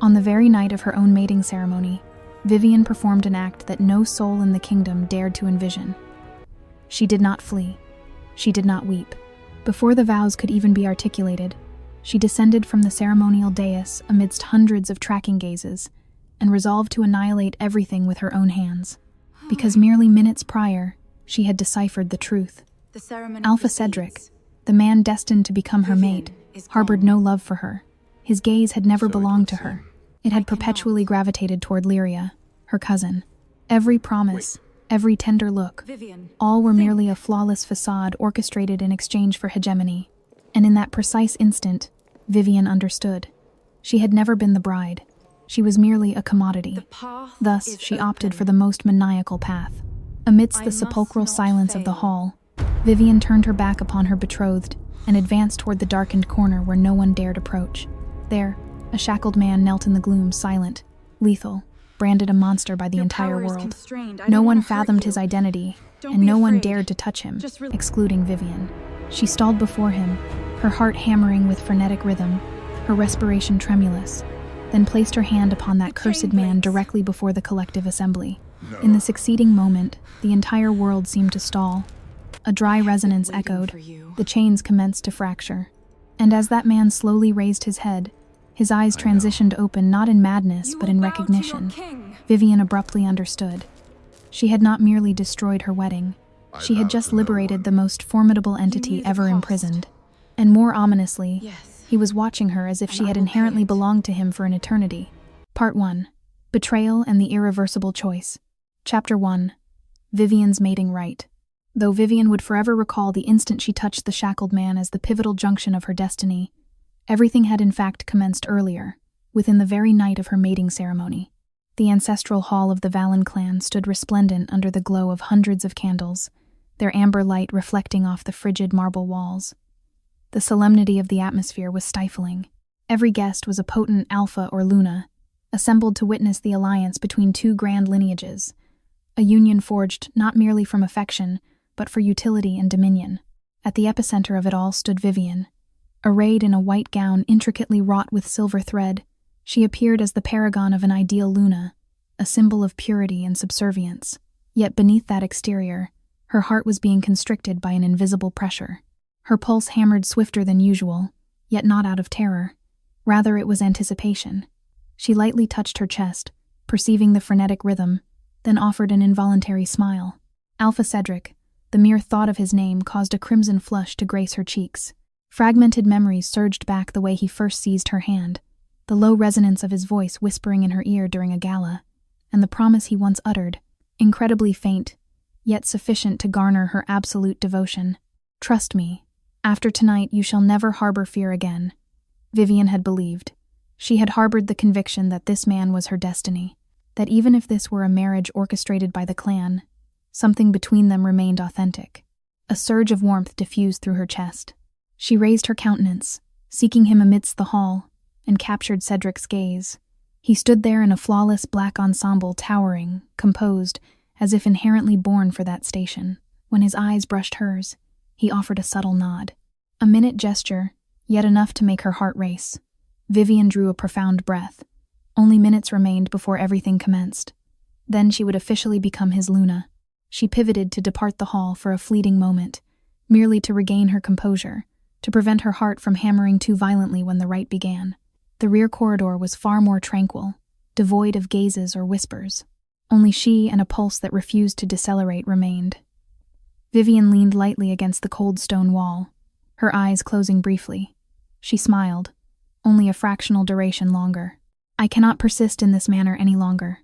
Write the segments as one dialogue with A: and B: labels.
A: On the very night of her own mating ceremony, Vivian performed an act that no soul in the kingdom dared to envision. She did not flee. She did not weep. Before the vows could even be articulated, she descended from the ceremonial dais amidst hundreds of tracking gazes and resolved to annihilate everything with her own hands. Because merely minutes prior, she had deciphered the truth. Alpha Cedric, the man destined to become her mate, harbored no love for her. His gaze had never belonged to her. It had perpetually gravitated toward Lyria, her cousin. Every promise, every tender look, all were merely a flawless facade orchestrated in exchange for hegemony. And in that precise instant, Vivian understood. She had never been the bride. She was merely a commodity. Thus, she opted for the most maniacal path. Amidst the sepulchral silence of the hall, Vivian turned her back upon her betrothed and advanced toward the darkened corner where no one dared approach. There, a shackled man knelt in the gloom, silent, lethal, branded a monster by the entire world. No one fathomed his identity, and no one dared to touch him, excluding Vivian. She stalled before him, her heart hammering with frenetic rhythm, her respiration tremulous, then placed her hand upon that cursed man directly before the collective assembly. In the succeeding moment, the entire world seemed to stall. A dry resonance echoed, the chains commenced to fracture. And as that man slowly raised his head, his eyes transitioned open not in madness but in recognition. Vivian abruptly understood. She had not merely destroyed her wedding. She had just liberated the most formidable entity ever imprisoned. And more ominously, he was watching her as if she had inherently belonged to him for an eternity. Part 1. Betrayal and the Irreversible Choice. Chapter 1. Vivian's Mating Rite. Though Vivian would forever recall the instant she touched the shackled man as the pivotal junction of her destiny, everything had in fact commenced earlier, within the very night of her mating ceremony. The ancestral hall of the Valen clan stood resplendent under the glow of hundreds of candles, their amber light reflecting off the frigid marble walls. The solemnity of the atmosphere was stifling. Every guest was a potent alpha or luna, assembled to witness the alliance between two grand lineages, a union forged not merely from affection, but for utility and dominion. At the epicenter of it all stood Vivian. Arrayed in a white gown intricately wrought with silver thread, she appeared as the paragon of an ideal luna, a symbol of purity and subservience. Yet beneath that exterior, her heart was being constricted by an invisible pressure. Her pulse hammered swifter than usual, yet not out of terror. Rather, it was anticipation. She lightly touched her chest, perceiving the frenetic rhythm, then offered an involuntary smile. Alpha Cedric, the mere thought of his name caused a crimson flush to grace her cheeks. Fragmented memories surged back the way he first seized her hand, the low resonance of his voice whispering in her ear during a gala, and the promise he once uttered, incredibly faint, yet sufficient to garner her absolute devotion. "Trust me. After tonight you shall never harbor fear again." Vivian had believed. She had harbored the conviction that this man was her destiny, that even if this were a marriage orchestrated by the clan, something between them remained authentic. A surge of warmth diffused through her chest. She raised her countenance, seeking him amidst the hall, and captured Cedric's gaze. He stood there in a flawless black ensemble, towering, composed, as if inherently born for that station. When his eyes brushed hers, he offered a subtle nod. A minute gesture, yet enough to make her heart race. Vivian drew a profound breath. Only minutes remained before everything commenced. Then she would officially become his Luna. She pivoted to depart the hall for a fleeting moment, merely to regain her composure, to prevent her heart from hammering too violently when the rite began. The rear corridor was far more tranquil, devoid of gazes or whispers. Only she and a pulse that refused to decelerate remained. Vivian leaned lightly against the cold stone wall, her eyes closing briefly. She smiled, only a fractional duration longer. "I cannot persist in this manner any longer."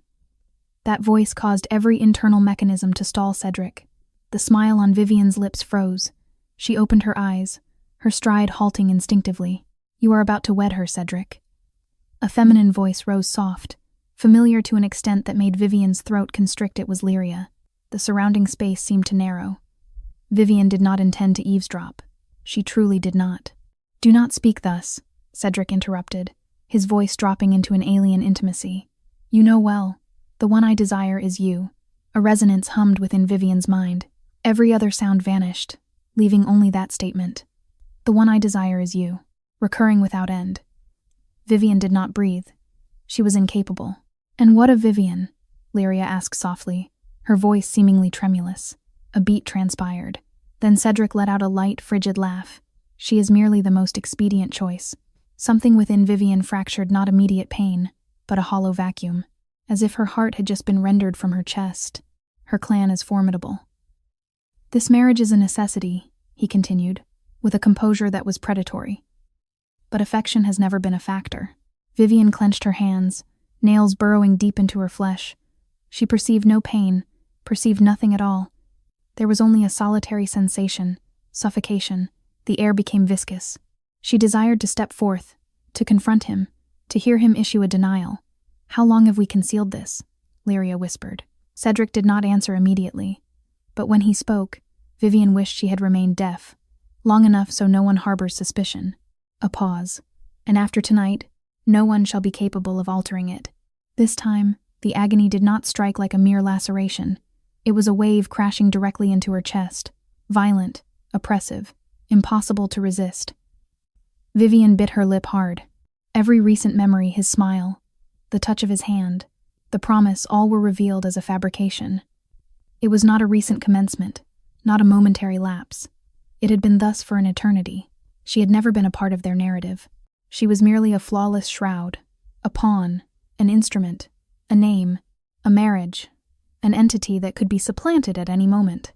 A: That voice caused every internal mechanism to stall Cedric. The smile on Vivian's lips froze. She opened her eyes, her stride halting instinctively. "You are about to wed her, Cedric." A feminine voice rose soft, familiar to an extent that made Vivian's throat constrict. It was Lyria. The surrounding space seemed to narrow. Vivian did not intend to eavesdrop. She truly did not. "Do not speak thus," Cedric interrupted, his voice dropping into an alien intimacy. "You know well. The one I desire is you." A resonance hummed within Vivian's mind. Every other sound vanished, leaving only that statement. "The one I desire is you," recurring without end. Vivian did not breathe. She was incapable. "And what of Vivian?" Lyria asked softly, her voice seemingly tremulous. A beat transpired. Then Cedric let out a light, frigid laugh. "She is merely the most expedient choice." Something within Vivian fractured not immediate pain, but a hollow vacuum, as if her heart had just been rendered from her chest. "Her clan is formidable." "This marriage is a necessity," he continued, with a composure that was predatory. "But affection has never been a factor." Vivian clenched her hands, nails burrowing deep into her flesh. She perceived no pain, perceived nothing at all. There was only a solitary sensation, suffocation. The air became viscous. She desired to step forth, to confront him, to hear him issue a denial. "How long have we concealed this?" Lyria whispered. Cedric did not answer immediately, but when he spoke, Vivian wished she had remained deaf, long enough so no one harbors suspicion. A pause. "And after tonight, no one shall be capable of altering it." This time, the agony did not strike like a mere laceration. It was a wave crashing directly into her chest, violent, oppressive, impossible to resist. Vivian bit her lip hard. Every recent memory, his smile, the touch of his hand, the promise, all were revealed as a fabrication. It was not a recent commencement, not a momentary lapse. It had been thus for an eternity. She had never been a part of their narrative. She was merely a flawless shroud, a pawn, an instrument, a name, a marriage, an entity that could be supplanted at any moment.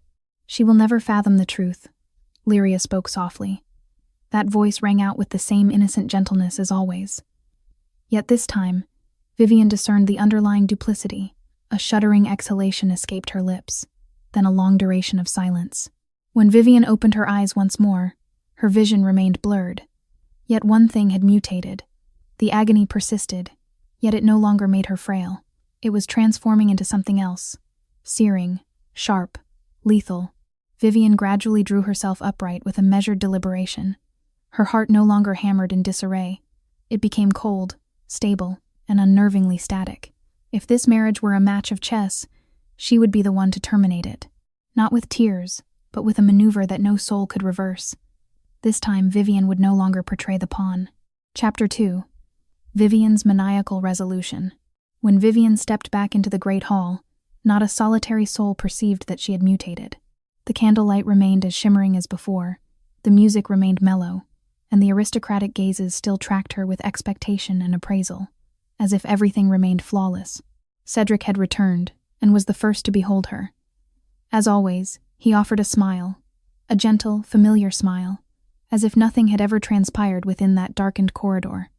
A: "She will never fathom the truth," Lyria spoke softly. That voice rang out with the same innocent gentleness as always. Yet this time, Vivian discerned the underlying duplicity. A shuddering exhalation escaped her lips, then a long duration of silence. When Vivian opened her eyes once more, her vision remained blurred. Yet one thing had mutated. The agony persisted, yet it no longer made her frail. It was transforming into something else. Searing, sharp, lethal. Vivian gradually drew herself upright with a measured deliberation. Her heart no longer hammered in disarray. It became cold, stable, and unnervingly static. If this marriage were a match of chess, she would be the one to terminate it. Not with tears, but with a maneuver that no soul could reverse. This time, Vivian would no longer portray the pawn. Chapter 2. Vivian's maniacal resolution. When Vivian stepped back into the great hall, not a solitary soul perceived that she had mutated. The candlelight remained as shimmering as before, the music remained mellow, and the aristocratic gazes still tracked her with expectation and appraisal, as if everything remained flawless. Cedric had returned, and was the first to behold her. As always, he offered a smile, a gentle, familiar smile, as if nothing had ever transpired within that darkened corridor.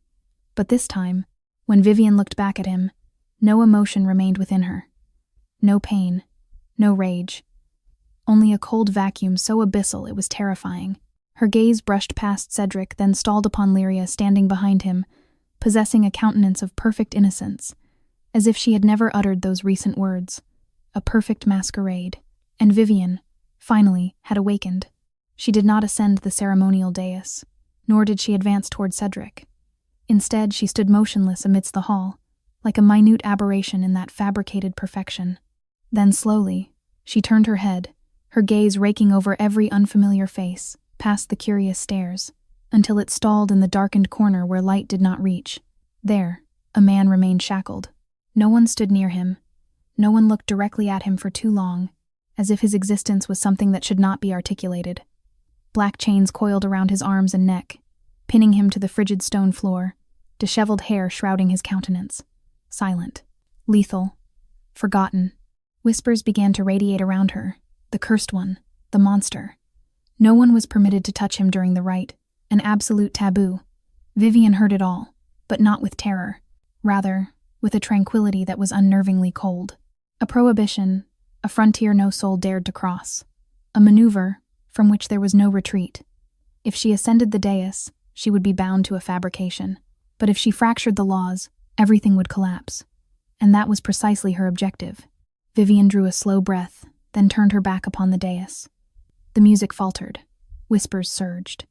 A: But this time, when Vivian looked back at him, no emotion remained within her. No pain, no rage. Only a cold vacuum so abyssal it was terrifying. Her gaze brushed past Cedric, then stalled upon Lyria standing behind him, possessing a countenance of perfect innocence, as if she had never uttered those recent words. A perfect masquerade. And Vivian, finally, had awakened. She did not ascend the ceremonial dais, nor did she advance toward Cedric. Instead, she stood motionless amidst the hall, like a minute aberration in that fabricated perfection. Then slowly, she turned her head, her gaze raking over every unfamiliar face, past the curious stares, until it stalled in the darkened corner where light did not reach. There, a man remained shackled. No one stood near him. No one looked directly at him for too long, as if his existence was something that should not be articulated. Black chains coiled around his arms and neck, pinning him to the frigid stone floor, disheveled hair shrouding his countenance. Silent, lethal, forgotten. Whispers began to radiate around her. The cursed one, the monster. No one was permitted to touch him during the rite, an absolute taboo. Vivian heard it all, but not with terror. Rather, with a tranquility that was unnervingly cold. A prohibition, a frontier no soul dared to cross. A maneuver from which there was no retreat. If she ascended the dais, she would be bound to a fabrication. But if she fractured the laws, everything would collapse. And that was precisely her objective. Vivian drew a slow breath, then turned her back upon the dais. The music faltered. Whispers surged.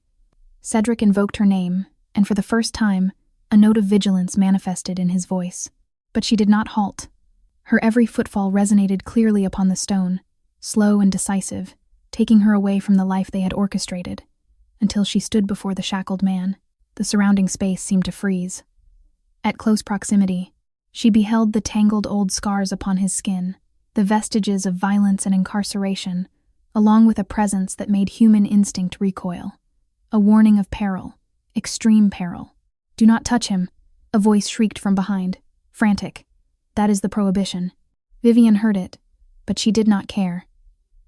A: Cedric invoked her name, and for the first time, a note of vigilance manifested in his voice. But she did not halt. Her every footfall resonated clearly upon the stone, slow and decisive, taking her away from the life they had orchestrated. Until she stood before the shackled man, the surrounding space seemed to freeze. At close proximity, She beheld the tangled old scars upon his skin, the vestiges of violence and incarceration, along with a presence that made human instinct recoil. A warning of peril, extreme peril. "Do not touch him," a voice shrieked from behind, frantic. "That is the prohibition." Vivian heard it, but she did not care,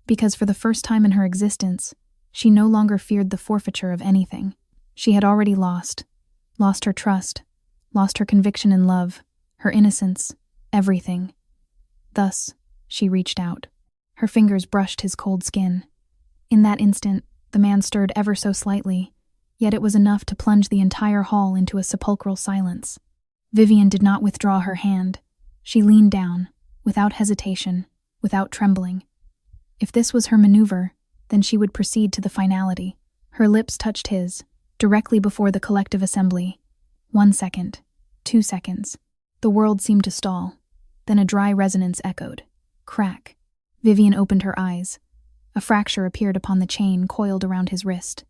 A: because for the first time in her existence, she no longer feared the forfeiture of anything. She had already lost her trust, lost her conviction in love, her innocence, everything. Thus, she reached out. Her fingers brushed his cold skin. In that instant, the man stirred ever so slightly, yet it was enough to plunge the entire hall into a sepulchral silence. Vivian did not withdraw her hand. She leaned down, without hesitation, without trembling. If this was her maneuver, then she would proceed to the finality. Her lips touched his, directly before the collective assembly. 1 second, 2 seconds. The world seemed to stall. Then a dry resonance echoed. Crack. Vivian opened her eyes. A fracture appeared upon the chain coiled around his wrist.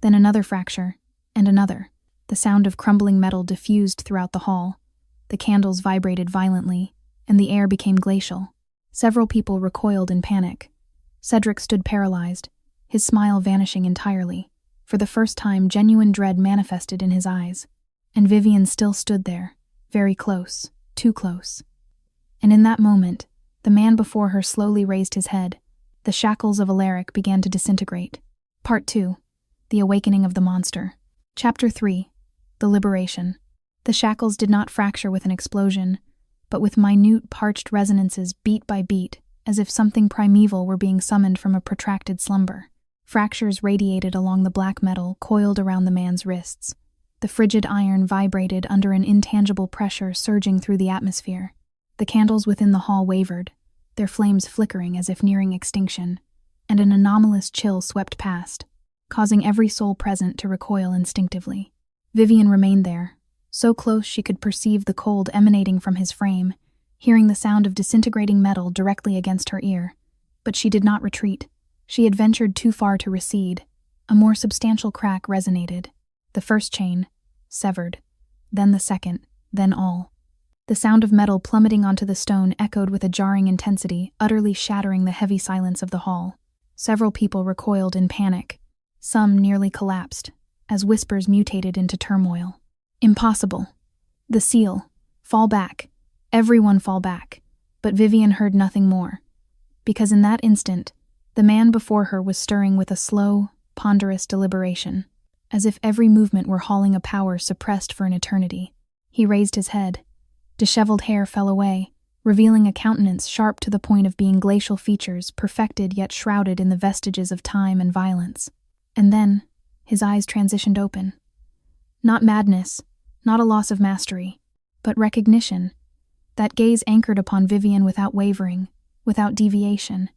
A: Then another fracture, and another. The sound of crumbling metal diffused throughout the hall. The candles vibrated violently, and the air became glacial. Several people recoiled in panic. Cedric stood paralyzed, his smile vanishing entirely. For the first time, genuine dread manifested in his eyes. And Vivian still stood there, very close, too close. And in that moment, the man before her slowly raised his head. The shackles of Eldrich began to disintegrate. Part 2. The Awakening of the Monster. Chapter 3. The Liberation. The shackles did not fracture with an explosion, but with minute, parched resonances beat by beat, as if something primeval were being summoned from a protracted slumber. Fractures radiated along the black metal coiled around the man's wrists. The frigid iron vibrated under an intangible pressure surging through the atmosphere. The candles within the hall wavered, their flames flickering as if nearing extinction, and an anomalous chill swept past, causing every soul present to recoil instinctively. Vivian remained there, so close she could perceive the cold emanating from his frame, hearing the sound of disintegrating metal directly against her ear. But she did not retreat. She had ventured too far to recede. A more substantial crack resonated. The first chain, severed. Then the second, then all. The sound of metal plummeting onto the stone echoed with a jarring intensity, utterly shattering the heavy silence of the hall. Several people recoiled in panic. Some nearly collapsed, as whispers mutated into turmoil. Impossible. The seal. Fall back. Everyone fall back. But Vivian heard nothing more. Because in that instant, the man before her was stirring with a slow, ponderous deliberation, as if every movement were hauling a power suppressed for an eternity. He raised his head. Disheveled hair fell away, revealing a countenance sharp to the point of being glacial features, perfected yet shrouded in the vestiges of time and violence. And then, his eyes transitioned open. Not madness, not a loss of mastery, but recognition. That gaze anchored upon Vivian without wavering, without deviation,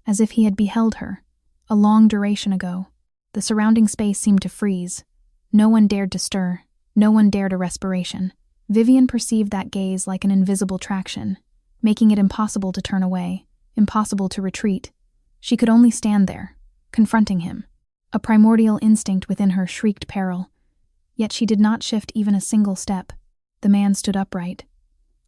A: as if he had beheld her, a long duration ago. The surrounding space seemed to freeze. No one dared to stir, no one dared a respiration. Vivian perceived that gaze like an invisible traction, making it impossible to turn away, impossible to retreat. She could only stand there, confronting him. A primordial instinct within her shrieked peril. Yet she did not shift even a single step. The man stood upright.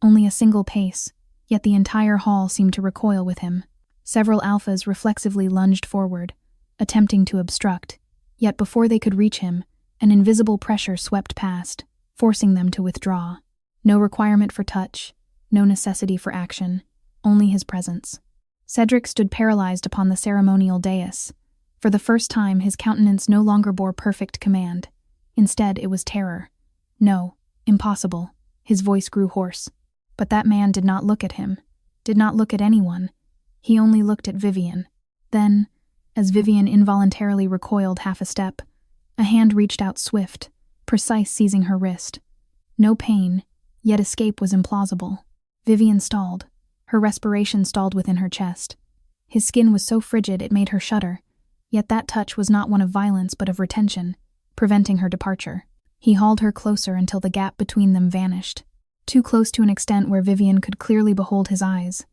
A: Only a single pace, yet the entire hall seemed to recoil with him. Several alphas reflexively lunged forward, attempting to obstruct, yet before they could reach him, an invisible pressure swept past, forcing them to withdraw. No requirement for touch, no necessity for action, only his presence. Cedric stood paralyzed upon the ceremonial dais. For the first time, his countenance no longer bore perfect command. Instead, it was terror. No, impossible. His voice grew hoarse. But that man did not look at him, did not look at anyone. He only looked at Vivian. Then, as Vivian involuntarily recoiled half a step, a hand reached out swift, precise, seizing her wrist. No pain, yet escape was implausible. Vivian stalled. Her respiration stalled within her chest. His skin was so frigid it made her shudder, yet that touch was not one of violence but of retention, preventing her departure. He hauled her closer until the gap between them vanished, too close to an extent where Vivian could clearly behold his eyes.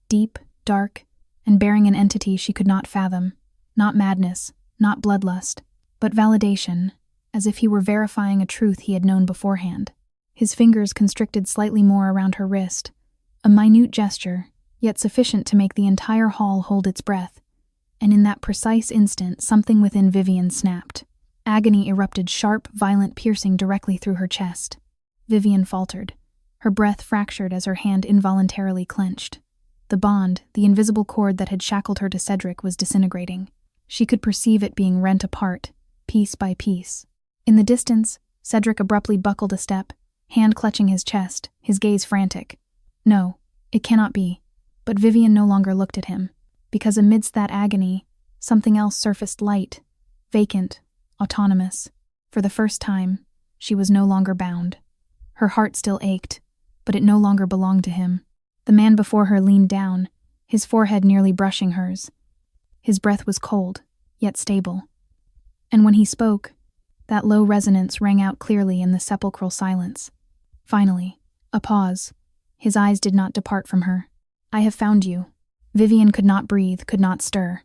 A: Deep, dark, and bearing an entity she could not fathom. Not madness, not bloodlust, but validation, as if he were verifying a truth he had known beforehand. His fingers constricted slightly more around her wrist, a minute gesture, yet sufficient to make the entire hall hold its breath. And in that precise instant, something within Vivian snapped. Agony erupted, sharp, violent, piercing directly through her chest. Vivian faltered. Her breath fractured as her hand involuntarily clenched. The bond, the invisible cord that had shackled her to Cedric, was disintegrating. She could perceive it being rent apart, piece by piece. In the distance, Cedric abruptly buckled a step, hand clutching his chest, his gaze frantic. No, it cannot be. But Vivian no longer looked at him, because amidst that agony, something else surfaced, light, vacant, autonomous. For the first time, she was no longer bound. Her heart still ached, but it no longer belonged to him. The man before her leaned down, his forehead nearly brushing hers. His breath was cold, yet stable. And when he spoke, that low resonance rang out clearly in the sepulchral silence. Finally, a pause. His eyes did not depart from her. "I have found you." Vivian could not breathe, could not stir.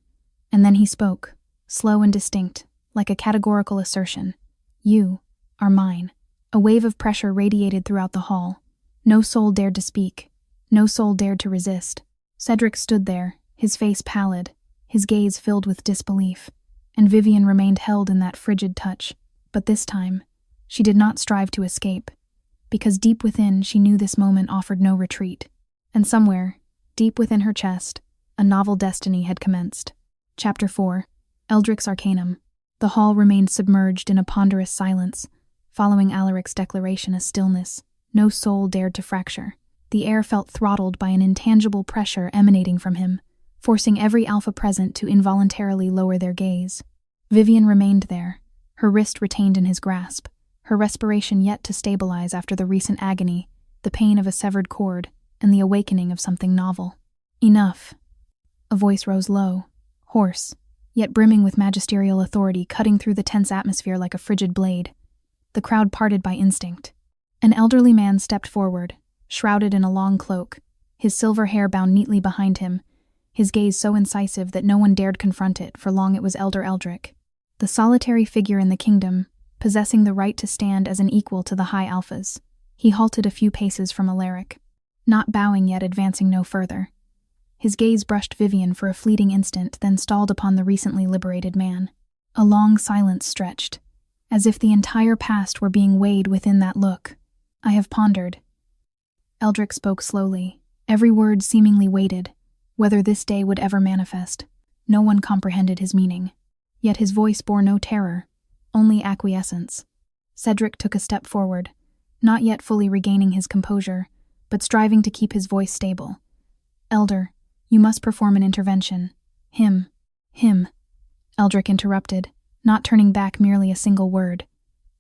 A: And then he spoke, slow and distinct, like a categorical assertion. "You are mine." A wave of pressure radiated throughout the hall. No soul dared to speak. No soul dared to resist. Cedric stood there, his face pallid, his gaze filled with disbelief, and Vivian remained held in that frigid touch. But this time, she did not strive to escape, because deep within she knew this moment offered no retreat. And somewhere, deep within her chest, a novel destiny had commenced. Chapter 4. Eldrich's Arcanum. The hall remained submerged in a ponderous silence. Following Alaric's declaration, a stillness no soul dared to fracture. The air felt throttled by an intangible pressure emanating from him, forcing every alpha present to involuntarily lower their gaze. Vivian remained there, her wrist retained in his grasp, her respiration yet to stabilize after the recent agony, the pain of a severed cord, and the awakening of something novel. "Enough." A voice rose low, hoarse, yet brimming with magisterial authority, cutting through the tense atmosphere like a frigid blade. The crowd parted by instinct. An elderly man stepped forward, shrouded in a long cloak, his silver hair bound neatly behind him, his gaze so incisive that no one dared confront it, for long it was Elder Eldrich, the solitary figure in the kingdom, possessing the right to stand as an equal to the high alphas. He halted a few paces from Alaric, not bowing yet advancing no further. His gaze brushed Vivian for a fleeting instant, then stalled upon the recently liberated man. A long silence stretched, as if the entire past were being weighed within that look. "I have pondered." Eldrich spoke slowly, every word seemingly weighted. Whether this day would ever manifest, no one comprehended his meaning. Yet his voice bore no terror, only acquiescence. Cedric took a step forward, not yet fully regaining his composure, but striving to keep his voice stable. "Elder, you must perform an intervention." Him. Eldrich interrupted, not turning back merely a single word.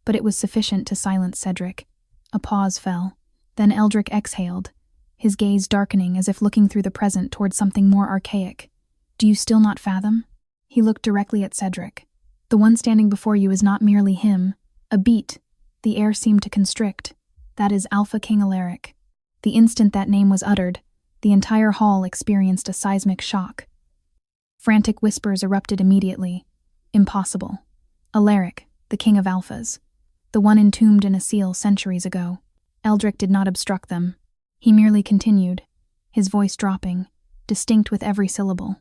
A: But it was sufficient to silence Cedric. A pause fell. Then Eldrich exhaled, his gaze darkening as if looking through the present toward something more archaic. "Do you still not fathom?" He looked directly at Cedric. "The one standing before you is not merely him. A beat. The air seemed to constrict. That is Alpha King Alaric." The instant that name was uttered, the entire hall experienced a seismic shock. Frantic whispers erupted immediately. Impossible. Alaric, the king of alphas. The one entombed in a seal centuries ago. Eldrich did not obstruct them. He merely continued, his voice dropping, distinct with every syllable.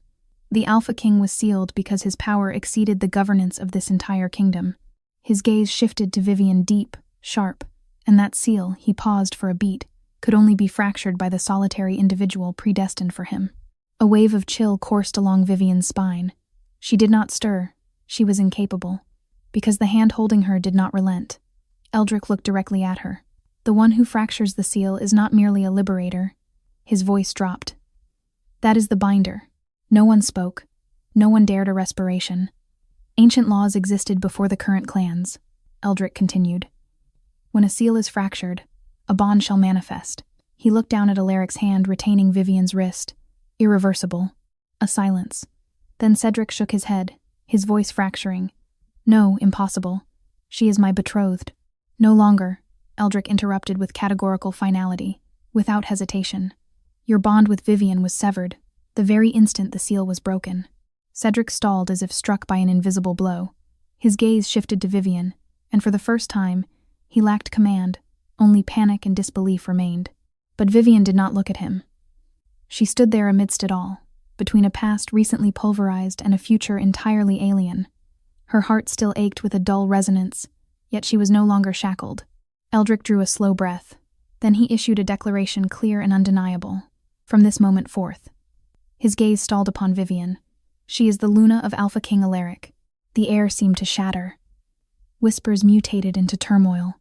A: The Alpha King was sealed because his power exceeded the governance of this entire kingdom. His gaze shifted to Vivian, deep, sharp, and that seal, he paused for a beat, could only be fractured by the solitary individual predestined for him. A wave of chill coursed along Vivian's spine. She did not stir. She was incapable. Because the hand holding her did not relent. Eldrich looked directly at her. "The one who fractures the seal is not merely a liberator." His voice dropped. "That is the binder." No one spoke. No one dared a respiration. "Ancient laws existed before the current clans," Eldrich continued. "When a seal is fractured, a bond shall manifest." He looked down at Alaric's hand retaining Vivian's wrist. Irreversible. A silence. Then Cedric shook his head, his voice fracturing. "No, impossible. She is my betrothed." "No longer," Eldrich interrupted with categorical finality, without hesitation. "Your bond with Vivian was severed, the very instant the seal was broken." Cedric stalled as if struck by an invisible blow. His gaze shifted to Vivian, and for the first time, he lacked command, Only panic and disbelief remained. But Vivian did not look at him. She stood there amidst it all, between a past recently pulverized and a future entirely alien. Her heart still ached with a dull resonance, yet she was no longer shackled. Eldrich drew a slow breath. Then he issued a declaration clear and undeniable. From this moment forth. His gaze stalled upon Vivian. She is the Luna of Alpha King Eldrich. The air seemed to shatter. Whispers mutated into turmoil.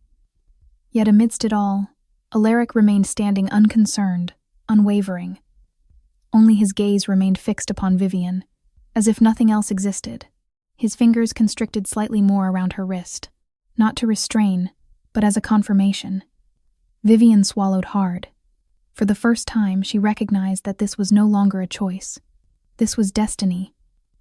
A: Yet amidst it all, Eldrich remained standing unconcerned, unwavering. Only his gaze remained fixed upon Vivian, as if nothing else existed. His fingers constricted slightly more around her wrist, not to restrain, but as a confirmation. Vivian swallowed hard. For the first time, she recognized that this was no longer a choice. This was destiny,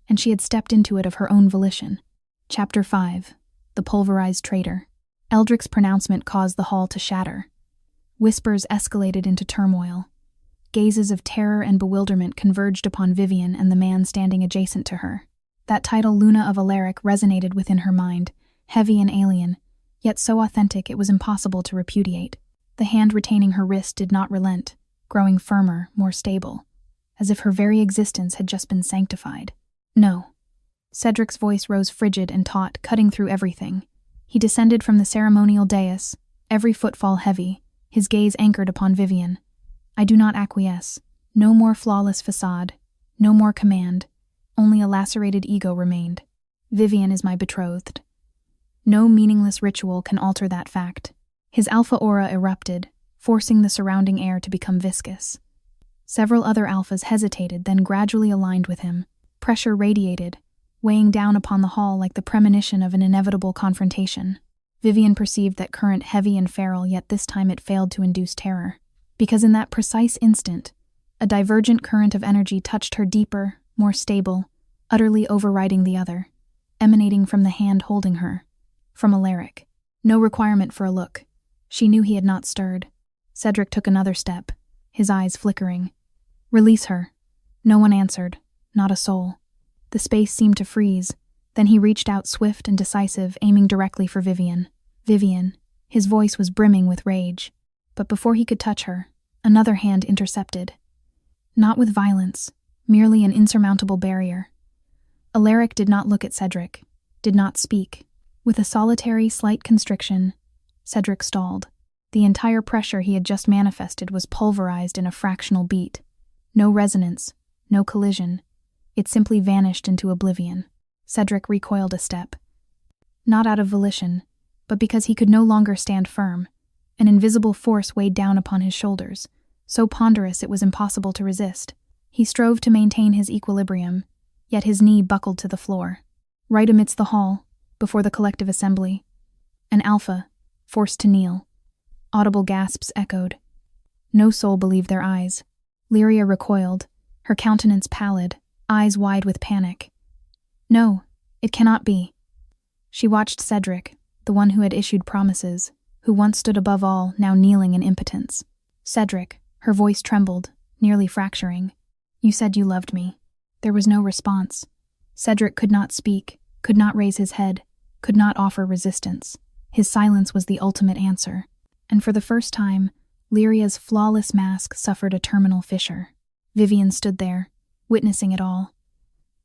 A: and she had stepped into it of her own volition. Chapter 5. The Pulverized Traitor. Eldrich's pronouncement caused the hall to shatter. Whispers escalated into turmoil. Gazes of terror and bewilderment converged upon Vivian and the man standing adjacent to her. That title, Luna of Eldrich, resonated within her mind, heavy and alien, yet so authentic it was impossible to repudiate. The hand retaining her wrist did not relent, growing firmer, more stable, as if her very existence had just been sanctified. No. Cedric's voice rose frigid and taut, cutting through everything. He descended from the ceremonial dais, every footfall heavy, his gaze anchored upon Vivian. I do not acquiesce. No more flawless facade. No more command. Only a lacerated ego remained. Vivian is my betrothed. No meaningless ritual can alter that fact. His alpha aura erupted, forcing the surrounding air to become viscous. Several other alphas hesitated, then gradually aligned with him. Pressure radiated, weighing down upon the hall like the premonition of an inevitable confrontation. Vivian perceived that current heavy and feral, yet this time it failed to induce terror. Because in that precise instant, a divergent current of energy touched her deeper, more stable, utterly overriding the other, emanating from the hand holding her, from Eldrich. No requirement for a look. She knew he had not stirred. Cedric took another step, his eyes flickering. Release her. No one answered, not a soul. The space seemed to freeze. Then he reached out swift and decisive, aiming directly for Vivian. Vivian. His voice was brimming with rage. But before he could touch her, another hand intercepted. Not with violence, merely an insurmountable barrier. Eldrich did not look at Cedric, did not speak. With a solitary, slight constriction, Cedric stalled. The entire pressure he had just manifested was pulverized in a fractional beat. No resonance, no collision. It simply vanished into oblivion. Cedric recoiled a step. Not out of volition, but because he could no longer stand firm. An invisible force weighed down upon his shoulders, so ponderous it was impossible to resist. He strove to maintain his equilibrium, yet his knee buckled to the floor. Right amidst the hall, before the collective assembly, an alpha, forced to kneel. Audible gasps echoed. No soul believed their eyes. Lyria recoiled, her countenance pallid, eyes wide with panic. No, it cannot be. She watched Cedric, the one who had issued promises, who once stood above all, now kneeling in impotence. Cedric, her voice trembled, nearly fracturing. You said you loved me. There was no response. Cedric could not speak, could not raise his head, could not offer resistance. His silence was the ultimate answer. And for the first time, Lyria's flawless mask suffered a terminal fissure. Vivian stood there, witnessing it all.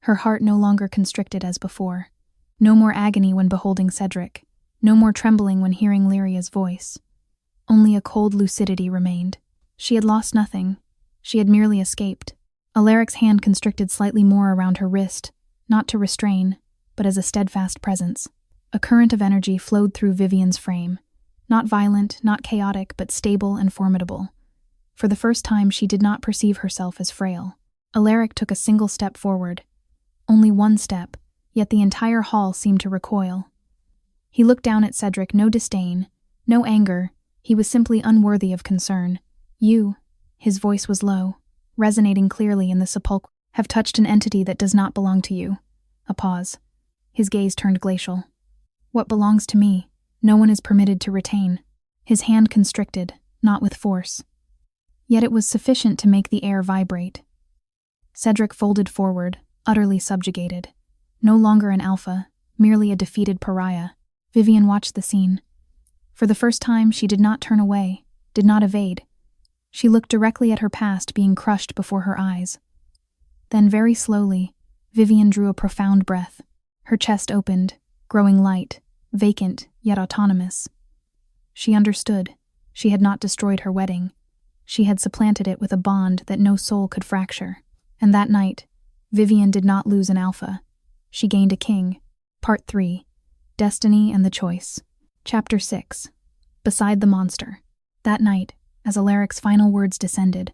A: Her heart no longer constricted as before. No more agony when beholding Cedric. No more trembling when hearing Lyria's voice. Only a cold lucidity remained. She had lost nothing. She had merely escaped. Eldrich's hand constricted slightly more around her wrist, not to restrain, but as a steadfast presence. A current of energy flowed through Vivian's frame. Not violent, not chaotic, but stable and formidable. For the first time, she did not perceive herself as frail. Eldrich took a single step forward. Only one step, yet the entire hall seemed to recoil. He looked down at Cedric, no disdain, no anger. He was simply unworthy of concern. You, his voice was low, resonating clearly in the sepulchre, have touched an entity that does not belong to you. A pause. His gaze turned glacial. What belongs to me, no one is permitted to retain. His hand constricted, not with force. Yet it was sufficient to make the air vibrate. Cedric folded forward, utterly subjugated. No longer an alpha, merely a defeated pariah. Vivian watched the scene. For the first time, she did not turn away, did not evade. She looked directly at her past being crushed before her eyes. Then, very slowly, Vivian drew a profound breath. Her chest opened, growing light, vacant, yet autonomous. She understood. She had not destroyed her wedding. She had supplanted it with a bond that no soul could fracture. And that night, Vivian did not lose an alpha. She gained a king. Part 3. Destiny and the Choice. Chapter 6. Beside the Monster. That night, as Elaric's final words descended,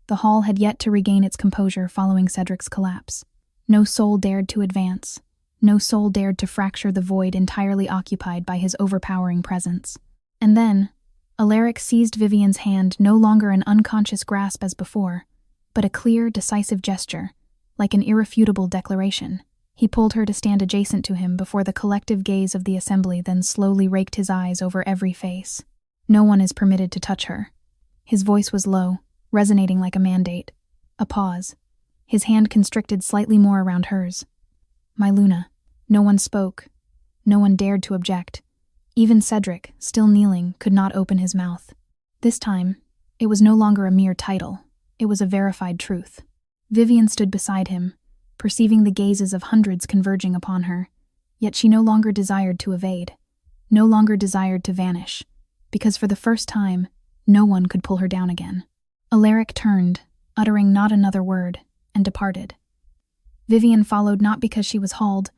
A: the hall had yet to regain its composure following Cedric's collapse. No soul dared to advance. No soul dared to fracture the void entirely occupied by his overpowering presence. And then, Eldrich seized Vivian's hand, no longer an unconscious grasp as before, but a clear, decisive gesture, like an irrefutable declaration. He pulled her to stand adjacent to him before the collective gaze of the assembly, then slowly raked his eyes over every face. No one is permitted to touch her. His voice was low, resonating like a mandate. A pause. His hand constricted slightly more around hers. My Luna. No one spoke. No one dared to object. Even Cedric, still kneeling, could not open his mouth. This time, it was no longer a mere title. It was a verified truth. Vivian stood beside him, perceiving the gazes of hundreds converging upon her. Yet she no longer desired to evade, no longer desired to vanish, because for the first time, no one could pull her down again. Eldrich turned, uttering not another word, and departed. Vivian followed not because she was hauled,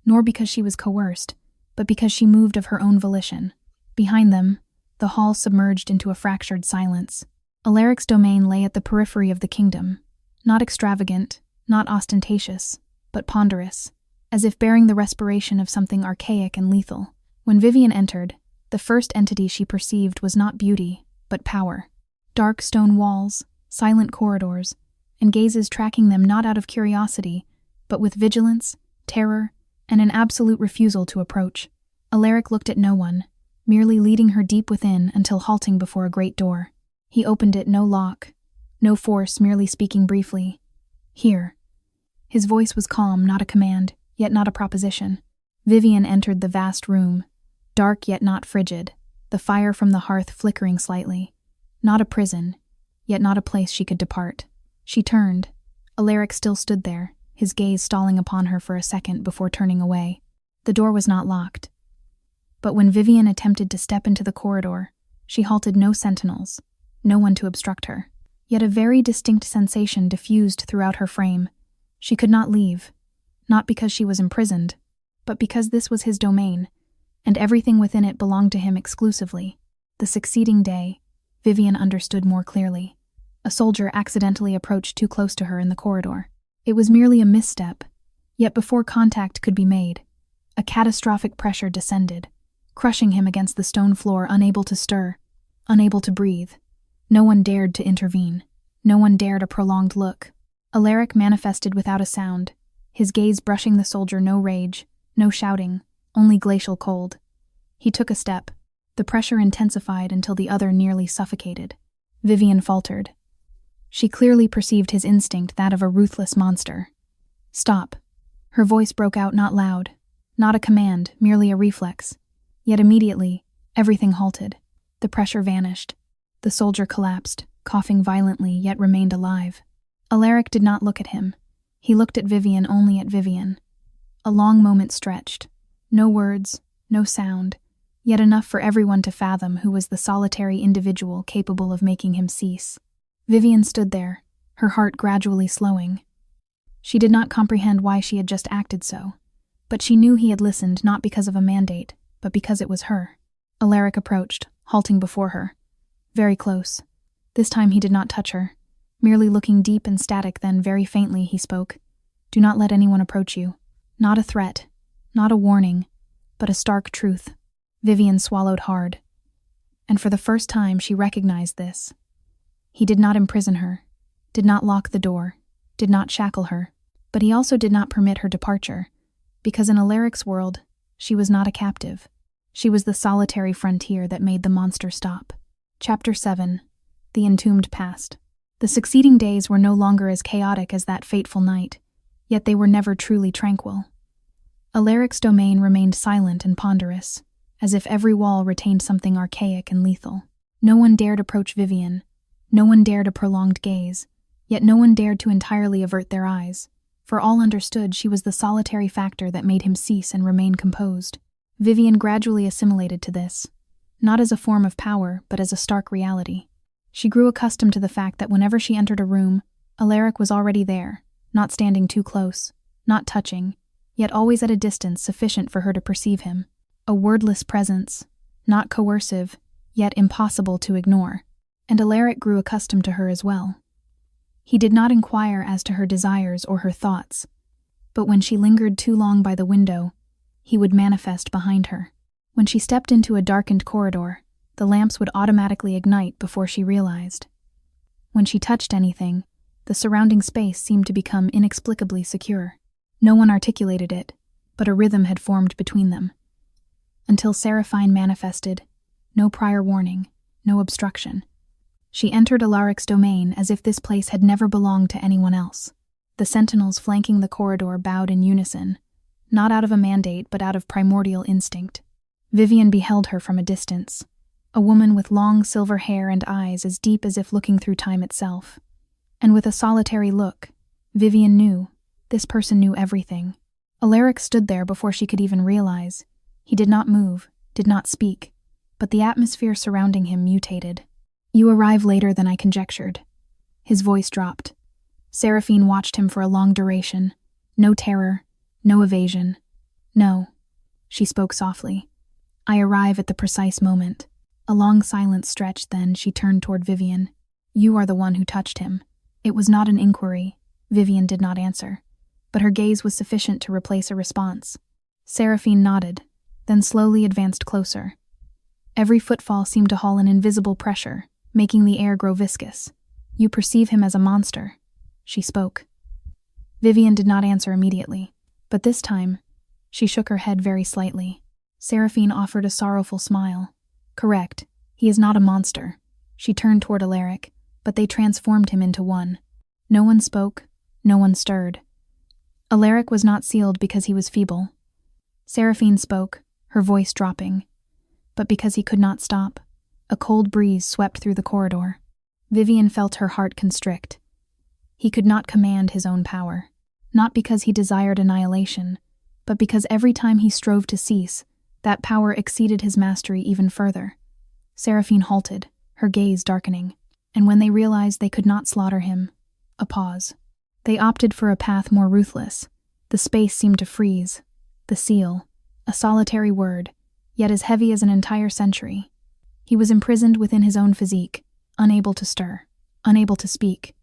A: nor because she was coerced, but because she moved of her own volition. Behind them, the hall submerged into a fractured silence. Eldrich's domain lay at the periphery of the kingdom, not extravagant, not ostentatious, but ponderous, as if bearing the respiration of something archaic and lethal. When Vivian entered, the first entity she perceived was not beauty, but power. Dark stone walls, silent corridors, and gazes tracking them not out of curiosity, but with vigilance, terror, and an absolute refusal to approach. Eldrich looked at no one, merely leading her deep within until halting before a great door. He opened it, no lock, no force, merely speaking briefly. Here. His voice was calm, not a command, yet not a proposition. Vivian entered the vast room, dark yet not frigid, the fire from the hearth flickering slightly. Not a prison, yet not a place she could depart. She turned. Eldrich still stood there, his gaze stalling upon her for a second before turning away. The door was not locked. But when Vivian attempted to step into the corridor, she halted. No sentinels, no one to obstruct her. Yet a very distinct sensation diffused throughout her frame. She could not leave, not because she was imprisoned, but because this was his domain, and everything within it belonged to him exclusively. The succeeding day, Vivian understood more clearly. A soldier accidentally approached too close to her in the corridor. It was merely a misstep, yet before contact could be made, a catastrophic pressure descended, crushing him against the stone floor, unable to stir, unable to breathe. No one dared to intervene. No one dared a prolonged look. Eldrich manifested without a sound, his gaze brushing the soldier. No rage, no shouting, only glacial cold. He took a step. The pressure intensified until the other nearly suffocated. Vivian faltered. She clearly perceived his instinct, that of a ruthless monster. Stop. Her voice broke out, not loud, not a command, merely a reflex. Yet immediately, everything halted. The pressure vanished. The soldier collapsed, coughing violently, yet remained alive. Eldrich did not look at him. He looked at Vivian, only at Vivian. A long moment stretched. No words, no sound, yet enough for everyone to fathom who was the solitary individual capable of making him cease. Vivian stood there, her heart gradually slowing. She did not comprehend why she had just acted so, but she knew he had listened not because of a mandate, but because it was her. Eldrich approached, halting before her. Very close. This time he did not touch her, merely looking deep and static. Then, very faintly, he spoke. Do not let anyone approach you. Not a threat, not a warning, but a stark truth. Vivian swallowed hard, and for the first time she recognized this. He did not imprison her, did not lock the door, did not shackle her, but he also did not permit her departure, because in Eldrich's world, she was not a captive. She was the solitary frontier that made the monster stop. Chapter 7. The Entombed Past. The succeeding days were no longer as chaotic as that fateful night, yet they were never truly tranquil. Eldrich's domain remained silent and ponderous, as if every wall retained something archaic and lethal. No one dared approach Vivian. No one dared a prolonged gaze, yet no one dared to entirely avert their eyes, for all understood she was the solitary factor that made him cease and remain composed. Vivian gradually assimilated to this, not as a form of power, but as a stark reality. She grew accustomed to the fact that whenever she entered a room, Eldrich was already there, not standing too close, not touching, yet always at a distance sufficient for her to perceive him. A wordless presence, not coercive, yet impossible to ignore. And Eldrich grew accustomed to her as well. He did not inquire as to her desires or her thoughts, but when she lingered too long by the window, he would manifest behind her. When she stepped into a darkened corridor, the lamps would automatically ignite before she realized. When she touched anything, the surrounding space seemed to become inexplicably secure. No one articulated it, but a rhythm had formed between them. Until Seraphine manifested, no prior warning, no obstruction. She entered Eldrich's domain as if this place had never belonged to anyone else. The sentinels flanking the corridor bowed in unison, not out of a mandate but out of primordial instinct. Vivian beheld her from a distance, a woman with long silver hair and eyes as deep as if looking through time itself. And with a solitary look, Vivian knew, this person knew everything. Eldrich stood there before she could even realize. He did not move, did not speak, but the atmosphere surrounding him mutated. "You arrive later than I conjectured." His voice dropped. Seraphine watched him for a long duration. No terror, no evasion. "No," she spoke softly. "I arrive at the precise moment." A long silence stretched, then she turned toward Vivian. "You are the one who touched him." It was not an inquiry. Vivian did not answer, but her gaze was sufficient to replace a response. Seraphine nodded, then slowly advanced closer. Every footfall seemed to haul an invisible pressure, making the air grow viscous. "You perceive him as a monster," she spoke. Vivian did not answer immediately, but this time, she shook her head very slightly. Seraphine offered a sorrowful smile. "Correct, he is not a monster." She turned toward Eldrich, but they transformed him into one. No one spoke, no one stirred. Eldrich was not sealed because he was feeble. Seraphine spoke, her voice dropping, but because he could not stop. A cold breeze swept through the corridor. Vivian felt her heart constrict. He could not command his own power, not because he desired annihilation, but because every time he strove to cease, that power exceeded his mastery even further. Seraphine halted, her gaze darkening, and when they realized they could not slaughter him, a pause. They opted for a path more ruthless. The space seemed to freeze. The seal, a solitary word, yet as heavy as an entire century. He was imprisoned within his own physique, unable to stir, unable to speak,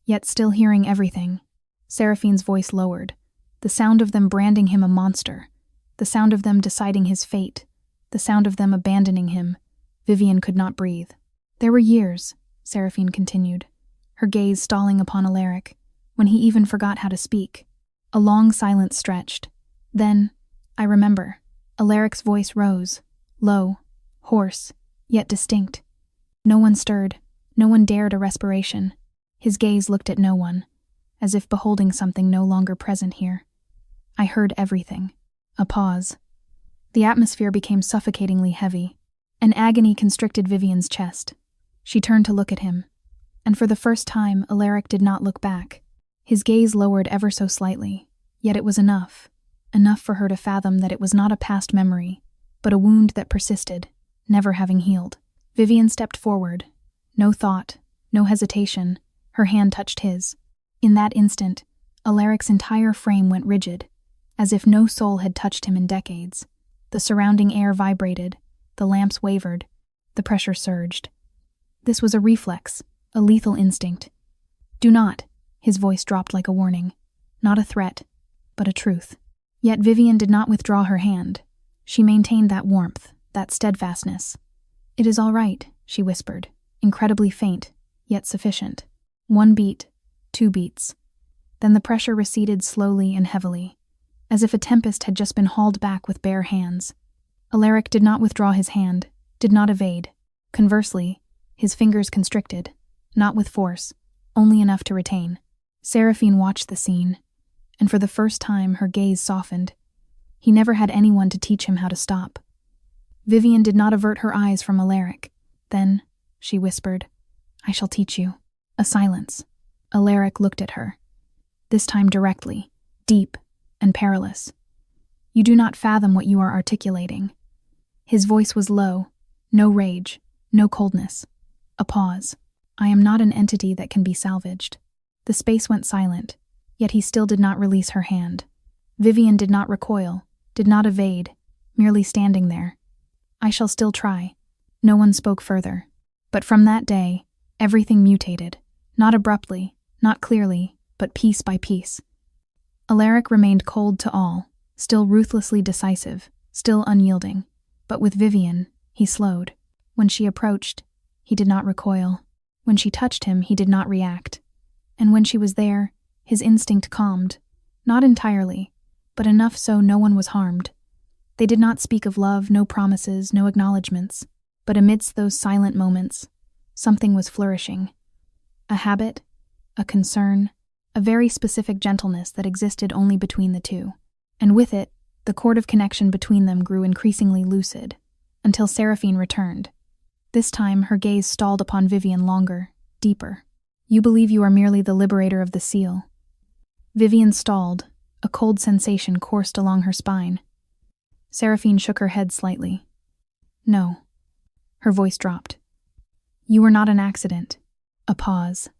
A: yet still hearing everything. Seraphine's voice lowered, the sound of them branding him a monster, the sound of them deciding his fate, the sound of them abandoning him. Vivian could not breathe. "There were years," Seraphine continued, her gaze stalling upon Eldrich, "when he even forgot how to speak." A long silence stretched. Then, "I remember." Eldrich's voice rose, low, hoarse, yet distinct. No one stirred, no one dared a respiration. His gaze looked at no one, as if beholding something no longer present here. "I heard everything." A pause. The atmosphere became suffocatingly heavy. An agony constricted Vivian's chest. She turned to look at him, and for the first time Eldrich did not look back. His gaze lowered ever so slightly, yet it was enough for her to fathom that it was not a past memory, but a wound that persisted, never having healed. Vivian stepped forward. No thought, no hesitation, her hand touched his. In that instant, Eldrich's entire frame went rigid, as if no soul had touched him in decades. The surrounding air vibrated, the lamps wavered, the pressure surged. This was a reflex, a lethal instinct. "Do not," his voice dropped like a warning. Not a threat, but a truth. Yet Vivian did not withdraw her hand. She maintained that warmth, that steadfastness. "It is all right," she whispered, incredibly faint, yet sufficient. 1 beat, 2 beats. Then the pressure receded slowly and heavily, as if a tempest had just been hauled back with bare hands. Eldrich did not withdraw his hand, did not evade. Conversely, his fingers constricted, not with force, only enough to retain. Seraphine watched the scene, and for the first time her gaze softened. He never had anyone to teach him how to stop. Vivian did not avert her eyes from Eldrich. "Then," she whispered, "I shall teach you." A silence. Eldrich looked at her. This time directly, deep and perilous. "You do not fathom what you are articulating." His voice was low, no rage, no coldness. A pause. "I am not an entity that can be salvaged." The space went silent, yet he still did not release her hand. Vivian did not recoil, did not evade, merely standing there. "I shall still try." No one spoke further. But from that day, everything mutated, not abruptly, not clearly, but piece by piece. Eldrich remained cold to all, still ruthlessly decisive, still unyielding. But with Vivian, he slowed. When she approached, he did not recoil. When she touched him, he did not react. And when she was there, his instinct calmed. Not entirely, but enough so no one was harmed. They did not speak of love, no promises, no acknowledgments. But amidst those silent moments, something was flourishing. A habit, a concern, a very specific gentleness that existed only between the two. And with it, the cord of connection between them grew increasingly lucid, until Seraphine returned. This time, her gaze stalled upon Vivian longer, deeper. "You believe you are merely the liberator of the seal." Vivian stalled, a cold sensation coursed along her spine. Seraphine shook her head slightly. "No." Her voice dropped. "You were not an accident." A pause.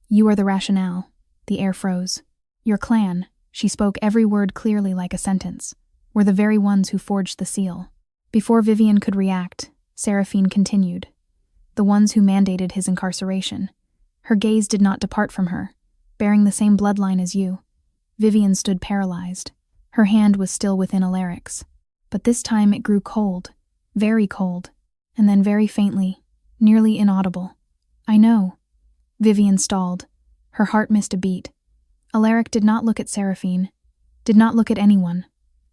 A: "You are the rationale." The air froze. "Your clan," she spoke every word clearly like a sentence, "were the very ones who forged the seal." Before Vivian could react, Seraphine continued. "The ones who mandated his incarceration." Her gaze did not depart from her, bearing the same bloodline as you. Vivian stood paralyzed. Her hand was still within Eldrich's. But this time it grew cold, very cold, and then very faintly, nearly inaudible. "I know." Vivian stalled. Her heart missed a beat. Eldrich did not look at Seraphine, did not look at anyone,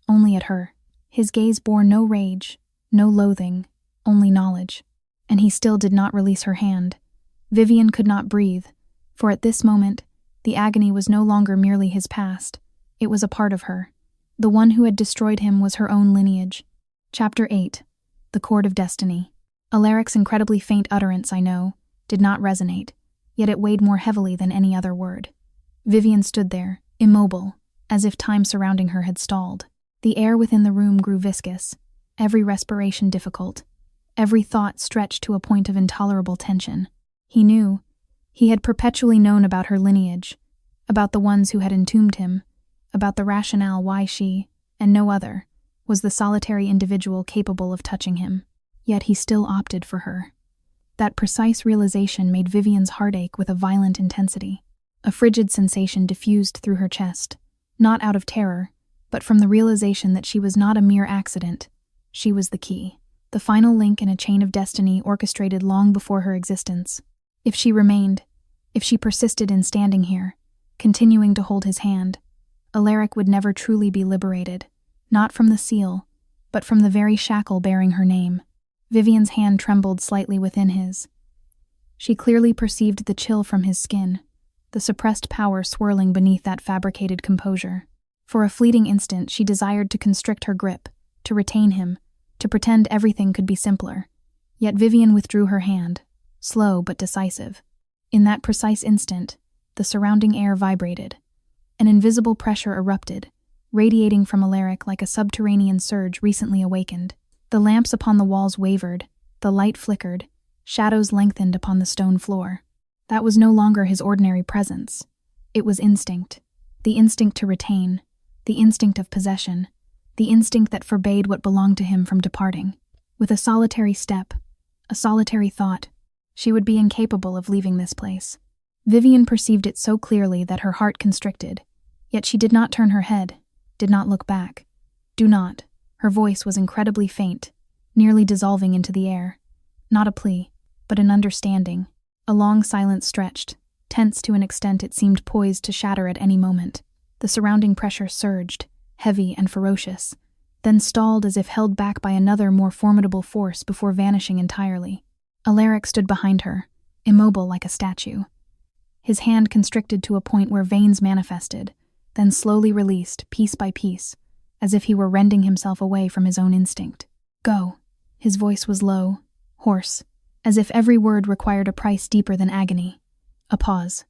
A: only at her. His gaze bore no rage, no loathing, only knowledge. And he still did not release her hand. Vivian could not breathe, for at this moment, the agony was no longer merely his past. It was a part of her. The one who had destroyed him was her own lineage. Chapter 8. The Cord of Destiny. Eldrich's incredibly faint utterance, I know, did not resonate, yet it weighed more heavily than any other word. Vivian stood there, immobile, as if time surrounding her had stalled. The air within the room grew viscous, every respiration difficult, every thought stretched to a point of intolerable tension. He knew. He had perpetually known about her lineage, about the ones who had entombed him, about the rationale why she, and no other, was the solitary individual capable of touching him. Yet he still opted for her. That precise realization made Vivian's heart ache with a violent intensity. A frigid sensation diffused through her chest, not out of terror, but from the realization that she was not a mere accident. She was the key, the final link in a chain of destiny orchestrated long before her existence. If she remained, if she persisted in standing here, continuing to hold his hand, Eldrich would never truly be liberated, not from the seal, but from the very shackle bearing her name. Vivian's hand trembled slightly within his. She clearly perceived the chill from his skin, the suppressed power swirling beneath that fabricated composure. For a fleeting instant she desired to constrict her grip, to retain him, to pretend everything could be simpler. Yet Vivian withdrew her hand, slow but decisive. In that precise instant, the surrounding air vibrated. An invisible pressure erupted, radiating from Eldrich like a subterranean surge recently awakened. The lamps upon the walls wavered, the light flickered, shadows lengthened upon the stone floor. That was no longer his ordinary presence. It was instinct. The instinct to retain, the instinct of possession, the instinct that forbade what belonged to him from departing. With a solitary step, a solitary thought, she would be incapable of leaving this place. Vivian perceived it so clearly that her heart constricted, yet she did not turn her head, did not look back. "Do not." Her voice was incredibly faint, nearly dissolving into the air. Not a plea, but an understanding. A long silence stretched, tense to an extent it seemed poised to shatter at any moment. The surrounding pressure surged, heavy and ferocious, then stalled as if held back by another more formidable force before vanishing entirely. Eldrich stood behind her, immobile like a statue. His hand constricted to a point where veins manifested, then slowly released, piece by piece, as if he were rending himself away from his own instinct. "Go," His voice was low, hoarse, as if every word required a price deeper than agony. A pause.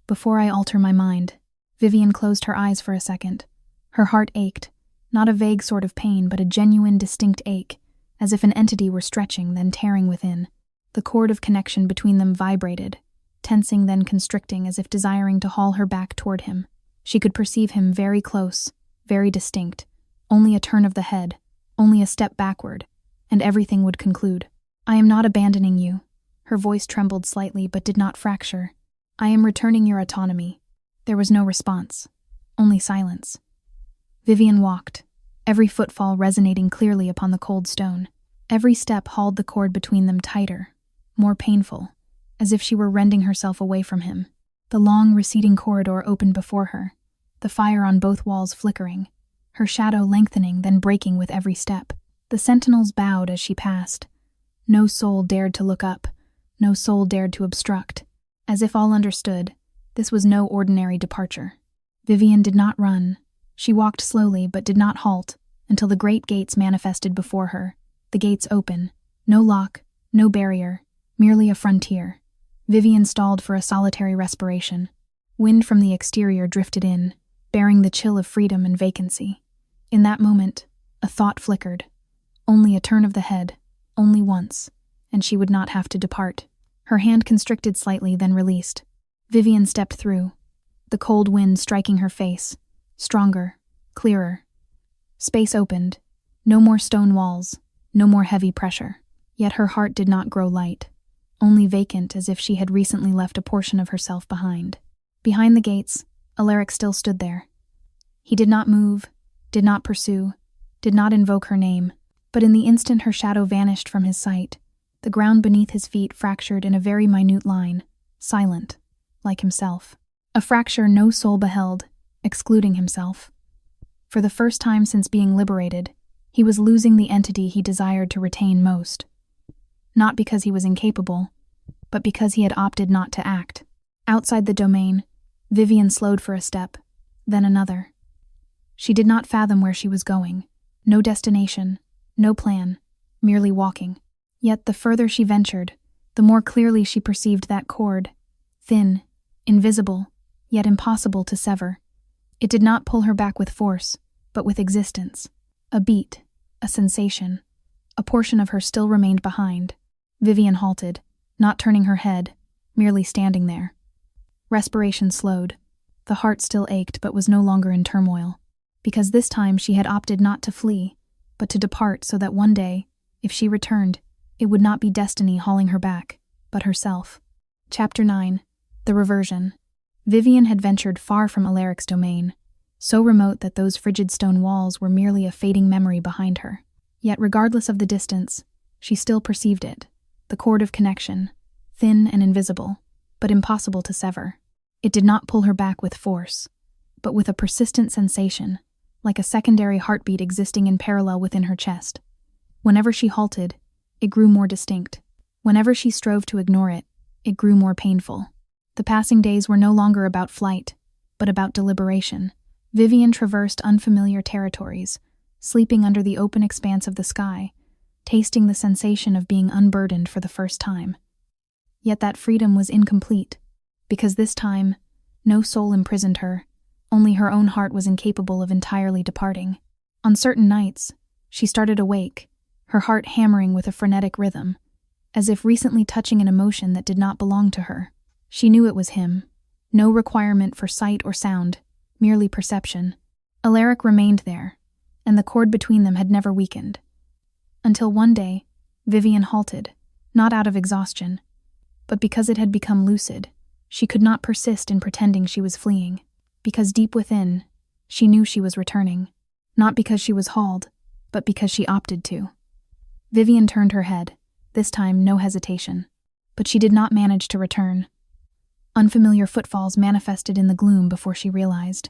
A: Before I alter my mind, Vivian closed her eyes for a second. Her heart ached, not a vague sort of pain, but a genuine, distinct ache, as if an entity were stretching, then tearing within. The cord of connection between them vibrated, tensing then constricting as if desiring to haul her back toward him. She could perceive him very close, very distinct. Only a turn of the head, only a step backward, and everything would conclude. I am not abandoning you. Her voice trembled slightly but did not fracture. I am returning your autonomy. There was no response, only silence. Vivian walked, every footfall resonating clearly upon the cold stone. Every step hauled the cord between them tighter, more painful, as if she were rending herself away from him. The long, receding corridor opened before her, the fire on both walls flickering, her shadow lengthening then breaking with every step. The sentinels bowed as she passed. No soul dared to look up, no soul dared to obstruct. As if all understood, this was no ordinary departure. Vivian did not run. She walked slowly but did not halt until the great gates manifested before her. The gates open. No lock, no barrier, merely a frontier. Vivian stalled for a solitary respiration. Wind from the exterior drifted in, bearing the chill of freedom and vacancy. In that moment, a thought flickered. Only a turn of the head, only once, and she would not have to depart. Her hand constricted slightly, then released. Vivian stepped through, the cold wind striking her face, stronger, clearer. Space opened. No more stone walls, no more heavy pressure. Yet her heart did not grow light, only vacant, as if she had recently left a portion of herself behind. Behind the gates, Eldrich still stood there. He did not move, did not pursue, did not invoke her name, but in the instant her shadow vanished from his sight, the ground beneath his feet fractured in a very minute line, silent, like himself. A fracture no soul beheld, excluding himself. For the first time since being liberated, he was losing the entity he desired to retain most. Not because he was incapable, but because he had opted not to act. Outside the domain, Vivian slowed for a step, then another. She did not fathom where she was going. No destination, no plan, merely walking. Yet the further she ventured, the more clearly she perceived that cord, thin, invisible, yet impossible to sever. It did not pull her back with force, but with existence. A beat, a sensation. A portion of her still remained behind. Vivian halted, not turning her head, merely standing there. Respiration slowed. The heart still ached but was no longer in turmoil, because this time she had opted not to flee, but to depart so that one day, if she returned, it would not be destiny hauling her back, but herself. Chapter 9. The Reversion. Vivian had ventured far from Eldrich's domain, so remote that those frigid stone walls were merely a fading memory behind her. Yet regardless of the distance, she still perceived it, the cord of connection, thin and invisible, but impossible to sever. It did not pull her back with force, but with a persistent sensation, like a secondary heartbeat existing in parallel within her chest. Whenever she halted, it grew more distinct. Whenever she strove to ignore it, it grew more painful. The passing days were no longer about flight, but about deliberation. Vivian traversed unfamiliar territories, sleeping under the open expanse of the sky, tasting the sensation of being unburdened for the first time. Yet that freedom was incomplete, because this time, no soul imprisoned her, only her own heart was incapable of entirely departing. On certain nights, she started awake, her heart hammering with a frenetic rhythm, as if recently touching an emotion that did not belong to her. She knew it was him. No requirement for sight or sound, merely perception. Eldrich remained there, and the cord between them had never weakened. Until one day, Vivian halted, not out of exhaustion, but because it had become lucid. She could not persist in pretending she was fleeing, because deep within, she knew she was returning, not because she was hauled, but because she opted to. Vivian turned her head, this time no hesitation, but she did not manage to return. Unfamiliar footfalls manifested in the gloom before she realized.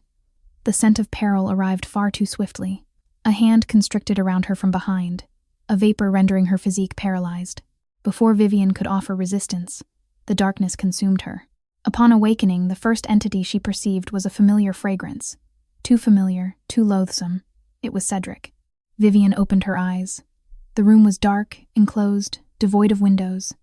A: The scent of peril arrived far too swiftly. A hand constricted around her from behind, a vapor rendering her physique paralyzed. Before Vivian could offer resistance, the darkness consumed her. Upon awakening, the first entity she perceived was a familiar fragrance. Too familiar, too loathsome. It was Cedric. Vivian opened her eyes. The room was dark, enclosed, devoid of windows.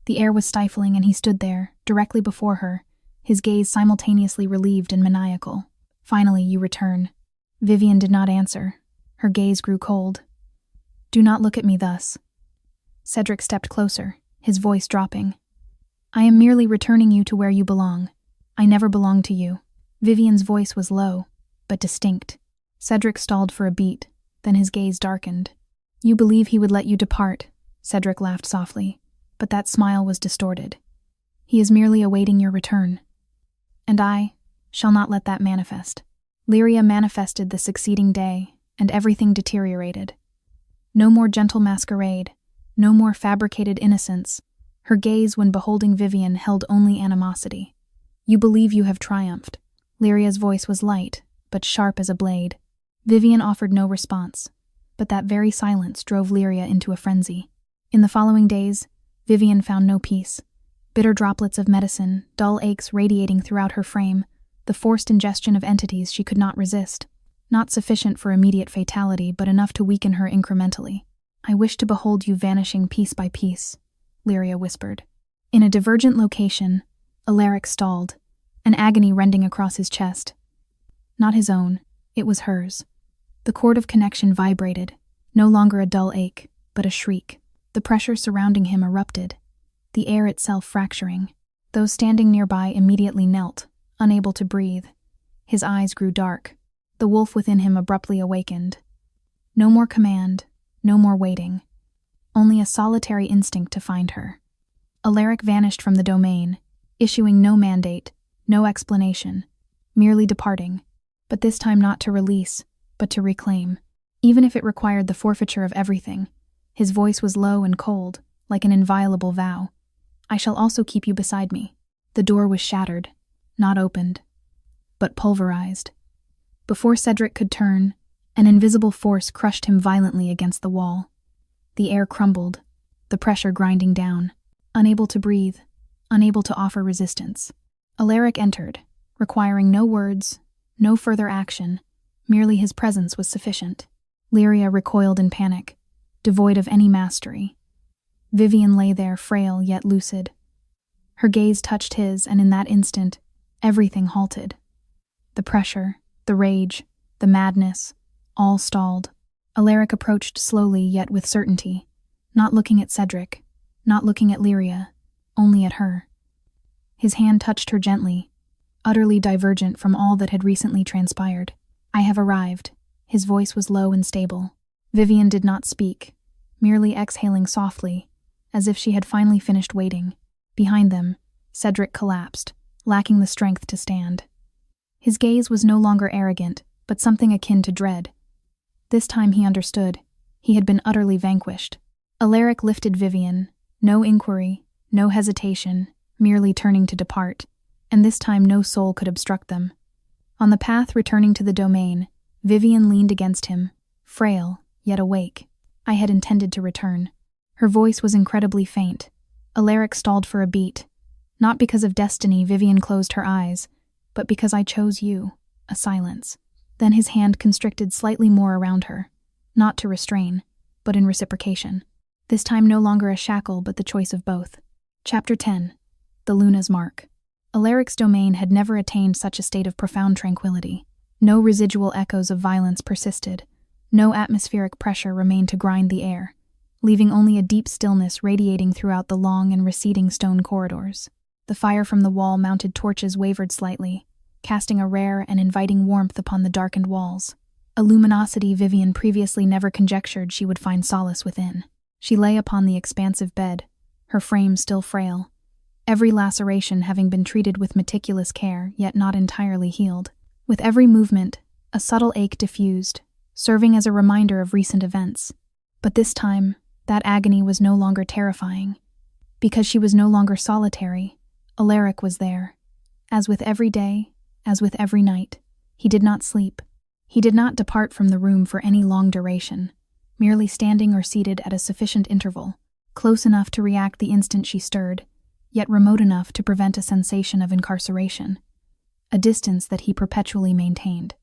A: The air was stifling, and he stood there, directly before her, his gaze simultaneously relieved and maniacal. "Finally, you return." Vivian did not answer. Her gaze grew cold. "Do not look at me thus." Cedric stepped closer, his voice dropping. "I am merely returning you to where you belong. I never belonged to you." Vivian's voice was low, but distinct. Cedric stalled for a beat, then his gaze darkened. "You believe he would let you depart," Cedric laughed softly, but that smile was distorted. "He is merely awaiting your return. And I shall not let that manifest." Lyria manifested the succeeding day, and everything deteriorated. No more gentle masquerade, no more fabricated innocence. Her gaze when beholding Vivian held only animosity. "You believe you have triumphed." Lyria's voice was light, but sharp as a blade. Vivian offered no response, but that very silence drove Lyria into a frenzy. In the following days, Vivian found no peace. Bitter droplets of medicine, dull aches radiating throughout her frame, the forced ingestion of entities she could not resist. Not sufficient for immediate fatality, but enough to weaken her incrementally. "I wish to behold you vanishing piece by piece," Lyria whispered. In a divergent location, Eldrich stalled, an agony rending across his chest. Not his own, it was hers. The cord of connection vibrated, no longer a dull ache, but a shriek. The pressure surrounding him erupted, the air itself fracturing. Those standing nearby immediately knelt, unable to breathe. His eyes grew dark. The wolf within him abruptly awakened. No more command, no more waiting. Only a solitary instinct to find her. Eldrich vanished from the domain, issuing no mandate, no explanation, merely departing, but this time not to release, but to reclaim, even if it required the forfeiture of everything. His voice was low and cold, like an inviolable vow. "I shall also keep you beside me." The door was shattered, not opened, but pulverized. Before Cedric could turn, an invisible force crushed him violently against the wall. The air crumbled, the pressure grinding down. Unable to breathe, unable to offer resistance, Eldrich entered, requiring no words, no further action, merely his presence was sufficient. Lyria recoiled in panic, devoid of any mastery. Vivian lay there, frail yet lucid. Her gaze touched his, and in that instant, everything halted. The pressure, the rage, the madness, all stalled. Eldrich approached slowly yet with certainty, not looking at Cedric, not looking at Lyria, only at her. His hand touched her gently, utterly divergent from all that had recently transpired. "I have arrived." His voice was low and stable. Vivian did not speak, merely exhaling softly, as if she had finally finished waiting. Behind them, Cedric collapsed, lacking the strength to stand. His gaze was no longer arrogant, but something akin to dread. This time he understood. He had been utterly vanquished. Eldrich lifted Vivian, no inquiry, no hesitation, merely turning to depart, and this time no soul could obstruct them. On the path returning to the domain, Vivian leaned against him, frail, yet awake. "I had intended to return." Her voice was incredibly faint. Eldrich stalled for a beat. "Not because of destiny," Vivian closed her eyes, "but because I chose you." A silence. Then his hand constricted slightly more around her, not to restrain, but in reciprocation. This time no longer a shackle, but the choice of both. Chapter 10. The Luna's Mark. Eldrich's domain had never attained such a state of profound tranquility. No residual echoes of violence persisted. No atmospheric pressure remained to grind the air, leaving only a deep stillness radiating throughout the long and receding stone corridors. The fire from the wall-mounted torches wavered slightly, casting a rare and inviting warmth upon the darkened walls. A luminosity Vivian previously never conjectured she would find solace within. She lay upon the expansive bed, her frame still frail, every laceration having been treated with meticulous care, yet not entirely healed. With every movement, a subtle ache diffused, serving as a reminder of recent events. But this time, that agony was no longer terrifying. Because she was no longer solitary, Eldrich was there. As with every day, as with every night, he did not sleep. He did not depart from the room for any long duration, merely standing or seated at a sufficient interval, close enough to react the instant she stirred, yet remote enough to prevent a sensation of incarceration, a distance that he perpetually maintained.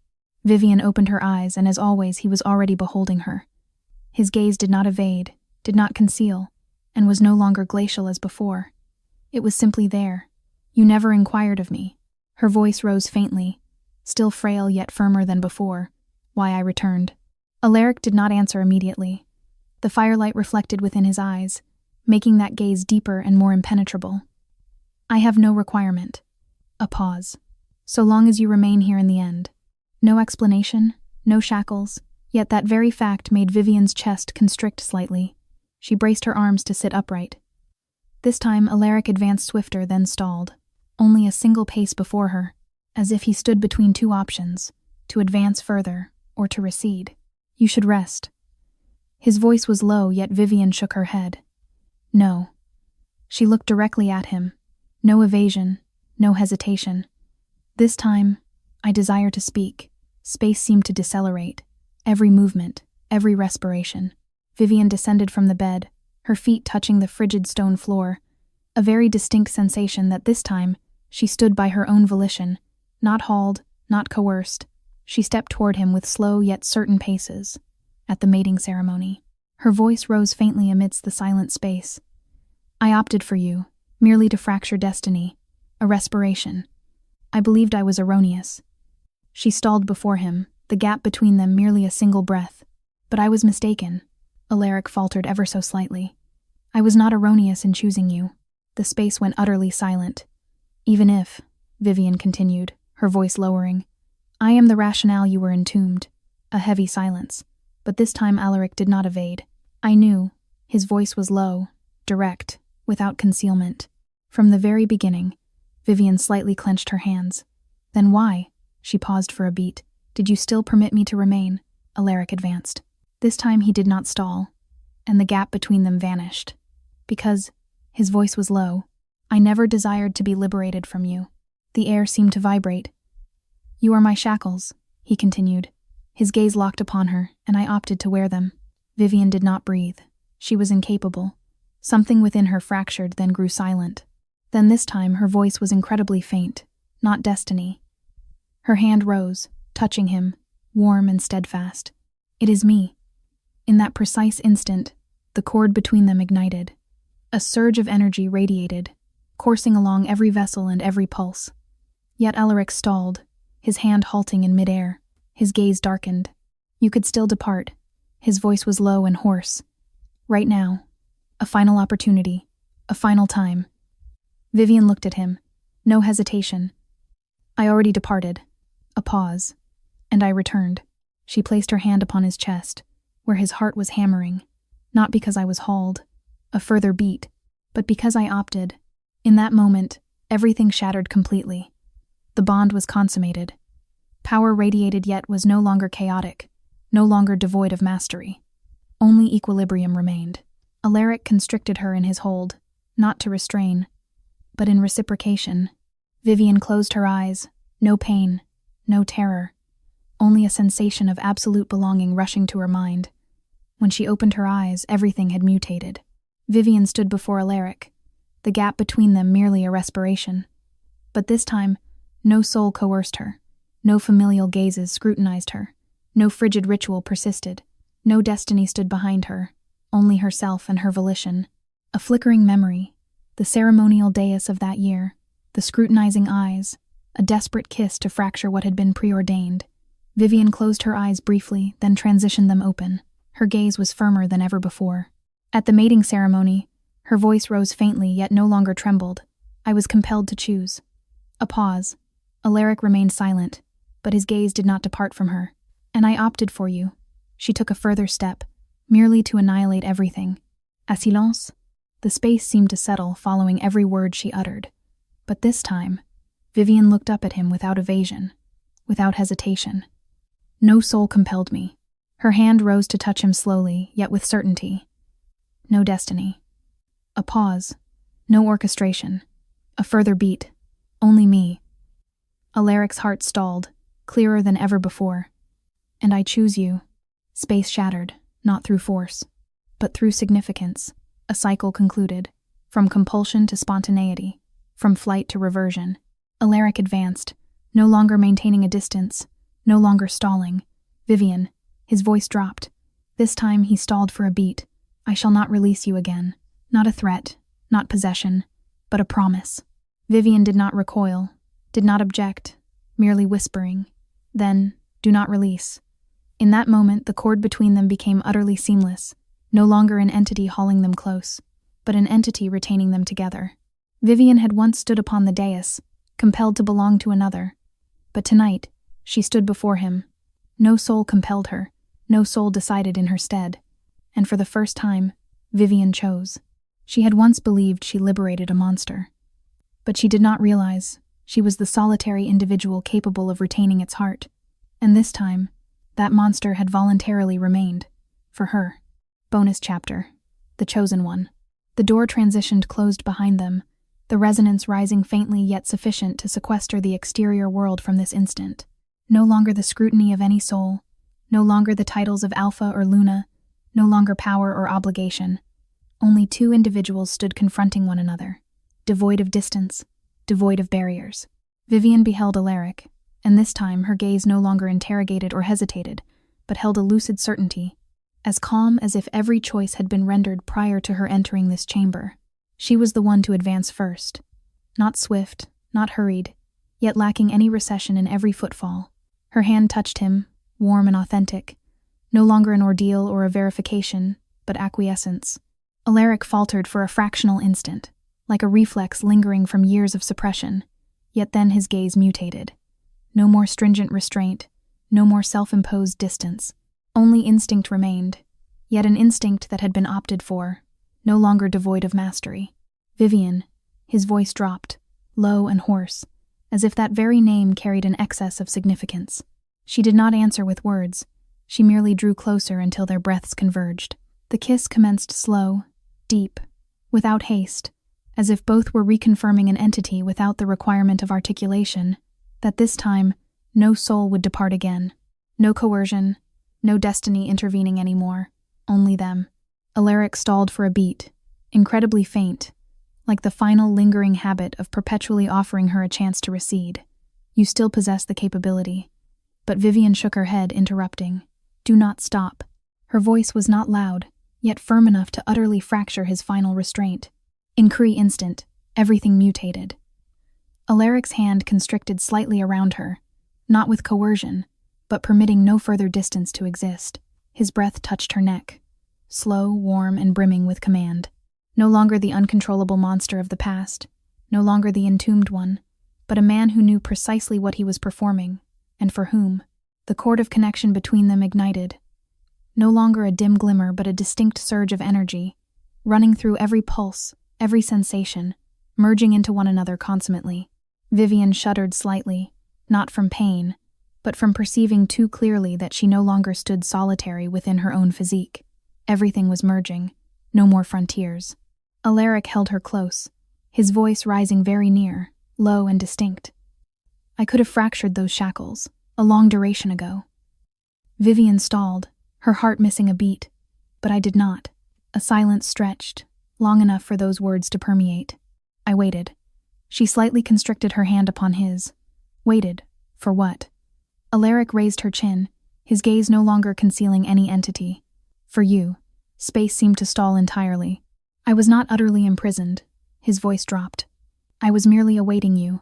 A: Vivian opened her eyes, and as always he was already beholding her. His gaze did not evade, did not conceal, and was no longer glacial as before. It was simply there. You never inquired of me. Her voice rose faintly, still frail yet firmer than before, why I returned. Eldrich did not answer immediately. The firelight reflected within his eyes, making that gaze deeper and more impenetrable. I have no requirement. A pause. So long as you remain here in the end. No explanation, no shackles, yet that very fact made Vivian's chest constrict slightly. She braced her arms to sit upright. This time Eldrich advanced swifter, then stalled, only a single pace before her, as if he stood between two options, to advance further or to recede. You should rest. His voice was low, yet Vivian shook her head. No. She looked directly at him. No evasion, no hesitation. This time, I desire to speak. Space seemed to decelerate. Every movement, every respiration. Vivian descended from the bed, her feet touching the frigid stone floor. A very distinct sensation that this time, she stood by her own volition, not hauled, not coerced. She stepped toward him with slow yet certain paces. At the mating ceremony, her voice rose faintly amidst the silent space. I opted for you, merely to fracture destiny, a respiration. I believed I was erroneous. She stalled before him, the gap between them merely a single breath. But I was mistaken. Eldrich faltered ever so slightly. I was not erroneous in choosing you. The space went utterly silent. Even if, Vivian continued, her voice lowering, I am the rationale you were entombed. A heavy silence. But this time Eldrich did not evade. I knew. His voice was low, direct, without concealment. From the very beginning, Vivian slightly clenched her hands. Then why? She paused for a beat. Did you still permit me to remain? Eldrich advanced. This time he did not stall, and the gap between them vanished. Because, his voice was low, I never desired to be liberated from you. The air seemed to vibrate. You are my shackles, he continued. His gaze locked upon her, and I opted to wear them. Vivian did not breathe. She was incapable. Something within her fractured, then grew silent. Then this time her voice was incredibly faint, not destiny. Her hand rose, touching him, warm and steadfast. It is me. In that precise instant, the cord between them ignited. A surge of energy radiated, coursing along every vessel and every pulse. Yet Eldrich stalled, his hand halting in midair. His gaze darkened. You could still depart. His voice was low and hoarse. Right now. A final opportunity. A final time. Vivian looked at him. No hesitation. I already departed. A pause. And I returned. She placed her hand upon his chest, where his heart was hammering. Not because I was hauled. A further beat. But because I opted. In that moment, everything shattered completely. The bond was consummated. Power radiated yet was no longer chaotic, no longer devoid of mastery. Only equilibrium remained. Eldrich constricted her in his hold, not to restrain, but in reciprocation. Vivian closed her eyes, no pain, no terror, only a sensation of absolute belonging rushing to her mind. When she opened her eyes, everything had mutated. Vivian stood before Eldrich, the gap between them merely a respiration. But this time, no soul coerced her. No familial gazes scrutinized her. No frigid ritual persisted. No destiny stood behind her. Only herself and her volition. A flickering memory. The ceremonial dais of that year. The scrutinizing eyes. A desperate kiss to fracture what had been preordained. Vivian closed her eyes briefly, then transitioned them open. Her gaze was firmer than ever before. At the mating ceremony, her voice rose faintly yet no longer trembled. I was compelled to choose. A pause. Eldrich remained silent, but his gaze did not depart from her. And I opted for you. She took a further step, merely to annihilate everything. A silence. The space seemed to settle following every word she uttered. But this time, Vivian looked up at him without evasion, without hesitation. No soul compelled me. Her hand rose to touch him slowly, yet with certainty. No destiny. A pause. No orchestration. A further beat. Only me. Eldrich's heart stalled, clearer than ever before. And I choose you. Space shattered, not through force, but through significance. A cycle concluded, from compulsion to spontaneity, from flight to reversion. Eldrich advanced, no longer maintaining a distance, no longer stalling. Vivian, his voice dropped. This time he stalled for a beat, I shall not release you again. Not a threat, not possession, but a promise. Vivian did not recoil, did not object, merely whispering, then, do not release. In that moment, the cord between them became utterly seamless, no longer an entity hauling them close, but an entity retaining them together. Vivian had once stood upon the dais, compelled to belong to another, but tonight, she stood before him. No soul compelled her, no soul decided in her stead, and for the first time, Vivian chose. She had once believed she liberated a monster, but she did not realize she was the solitary individual capable of retaining its heart, and this time, that monster had voluntarily remained, for her. Bonus chapter. The Chosen One. The door transitioned closed behind them, the resonance rising faintly yet sufficient to sequester the exterior world from this instant. No longer the scrutiny of any soul, no longer the titles of Alpha or Luna, no longer power or obligation. Only two individuals stood confronting one another, devoid of distance, devoid of barriers. Vivian beheld Eldrich, and this time her gaze no longer interrogated or hesitated, but held a lucid certainty, as calm as if every choice had been rendered prior to her entering this chamber. She was the one to advance first, not swift, not hurried, yet lacking any recession in every footfall. Her hand touched him, warm and authentic, no longer an ordeal or a verification, but acquiescence. Eldrich faltered for a fractional instant, like a reflex lingering from years of suppression, yet then his gaze mutated. No more stringent restraint, no more self-imposed distance. Only instinct remained, yet an instinct that had been opted for, no longer devoid of mastery. Vivian, his voice dropped, low and hoarse, as if that very name carried an excess of significance. She did not answer with words, she merely drew closer until their breaths converged. The kiss commenced slow, deep, without haste, as if both were reconfirming an entity without the requirement of articulation, that this time no soul would depart again. No coercion, no destiny intervening anymore, only them. Eldrich stalled for a beat, incredibly faint, like the final lingering habit of perpetually offering her a chance to recede. You still possess the capability. But Vivian shook her head, interrupting. Do not stop. Her voice was not loud, yet firm enough to utterly fracture his final restraint. In instant, everything mutated. Eldrich's hand constricted slightly around her, not with coercion, but permitting no further distance to exist. His breath touched her neck, slow, warm, and brimming with command. No longer the uncontrollable monster of the past, no longer the entombed one, but a man who knew precisely what he was performing, and for whom. The cord of connection between them ignited. No longer a dim glimmer, but a distinct surge of energy, running through every pulse, every sensation, merging into one another consummately. Vivian shuddered slightly, not from pain, but from perceiving too clearly that she no longer stood solitary within her own physique. Everything was merging, no more frontiers. Eldrich held her close, his voice rising very near, low and distinct. I could have fractured those shackles, a long duration ago. Vivian stalled, her heart missing a beat, but I did not. A silence stretched, long enough for those words to permeate. I waited. She slightly constricted her hand upon his. Waited. For what? Eldrich raised her chin, his gaze no longer concealing any entity. For you. Space seemed to stall entirely. I was not utterly imprisoned. His voice dropped. I was merely awaiting you.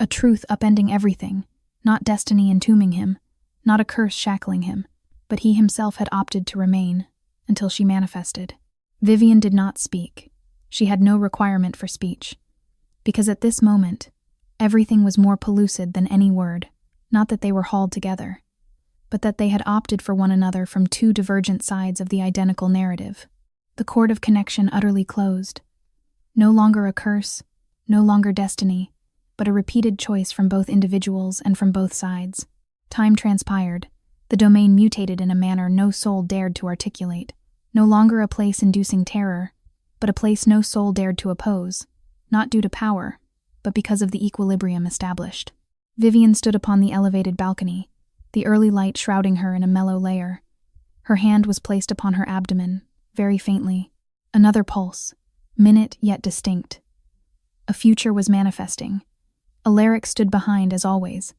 A: A truth upending everything, not destiny entombing him, not a curse shackling him, but he himself had opted to remain, until she manifested. Vivian did not speak. She had no requirement for speech. Because at this moment, everything was more pellucid than any word, not that they were hauled together, but that they had opted for one another from two divergent sides of the identical narrative. The cord of connection utterly closed. No longer a curse, no longer destiny, but a repeated choice from both individuals and from both sides. Time transpired. The domain mutated in a manner no soul dared to articulate. No longer a place inducing terror, but a place no soul dared to oppose, not due to power, but because of the equilibrium established. Vivian stood upon the elevated balcony, the early light shrouding her in a mellow layer. Her hand was placed upon her abdomen, very faintly. Another pulse, minute yet distinct. A future was manifesting. Eldrich stood behind as always.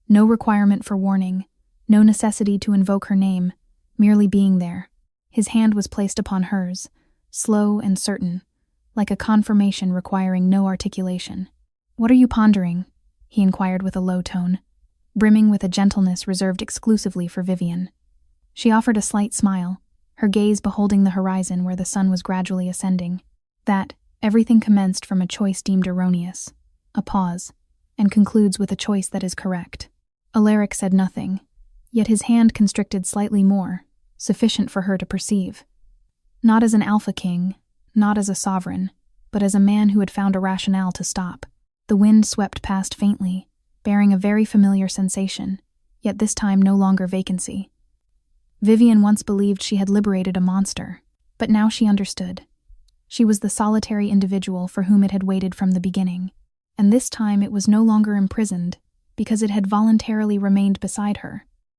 A: No requirement for warning, no necessity to invoke her name, merely being there. His hand was placed upon hers, slow and certain, like a confirmation requiring no articulation. "What are you pondering?" he inquired with a low tone, brimming with a gentleness reserved exclusively for Vivian. She offered a slight smile, her gaze beholding the horizon where the sun was gradually ascending. That everything commenced from a choice deemed erroneous, a pause, and concludes with a choice that is correct. Eldrich said nothing, yet his hand constricted slightly more, sufficient for her to perceive. Not as an alpha king, not as a sovereign, but as a man who had found a rationale to stop. The wind swept past faintly, bearing a very familiar sensation, yet this time no longer vacancy. Vivian once believed she had liberated a monster, but now she understood. She was the solitary individual for whom it had waited from the beginning, and this time it was no longer imprisoned, because it had voluntarily remained beside her.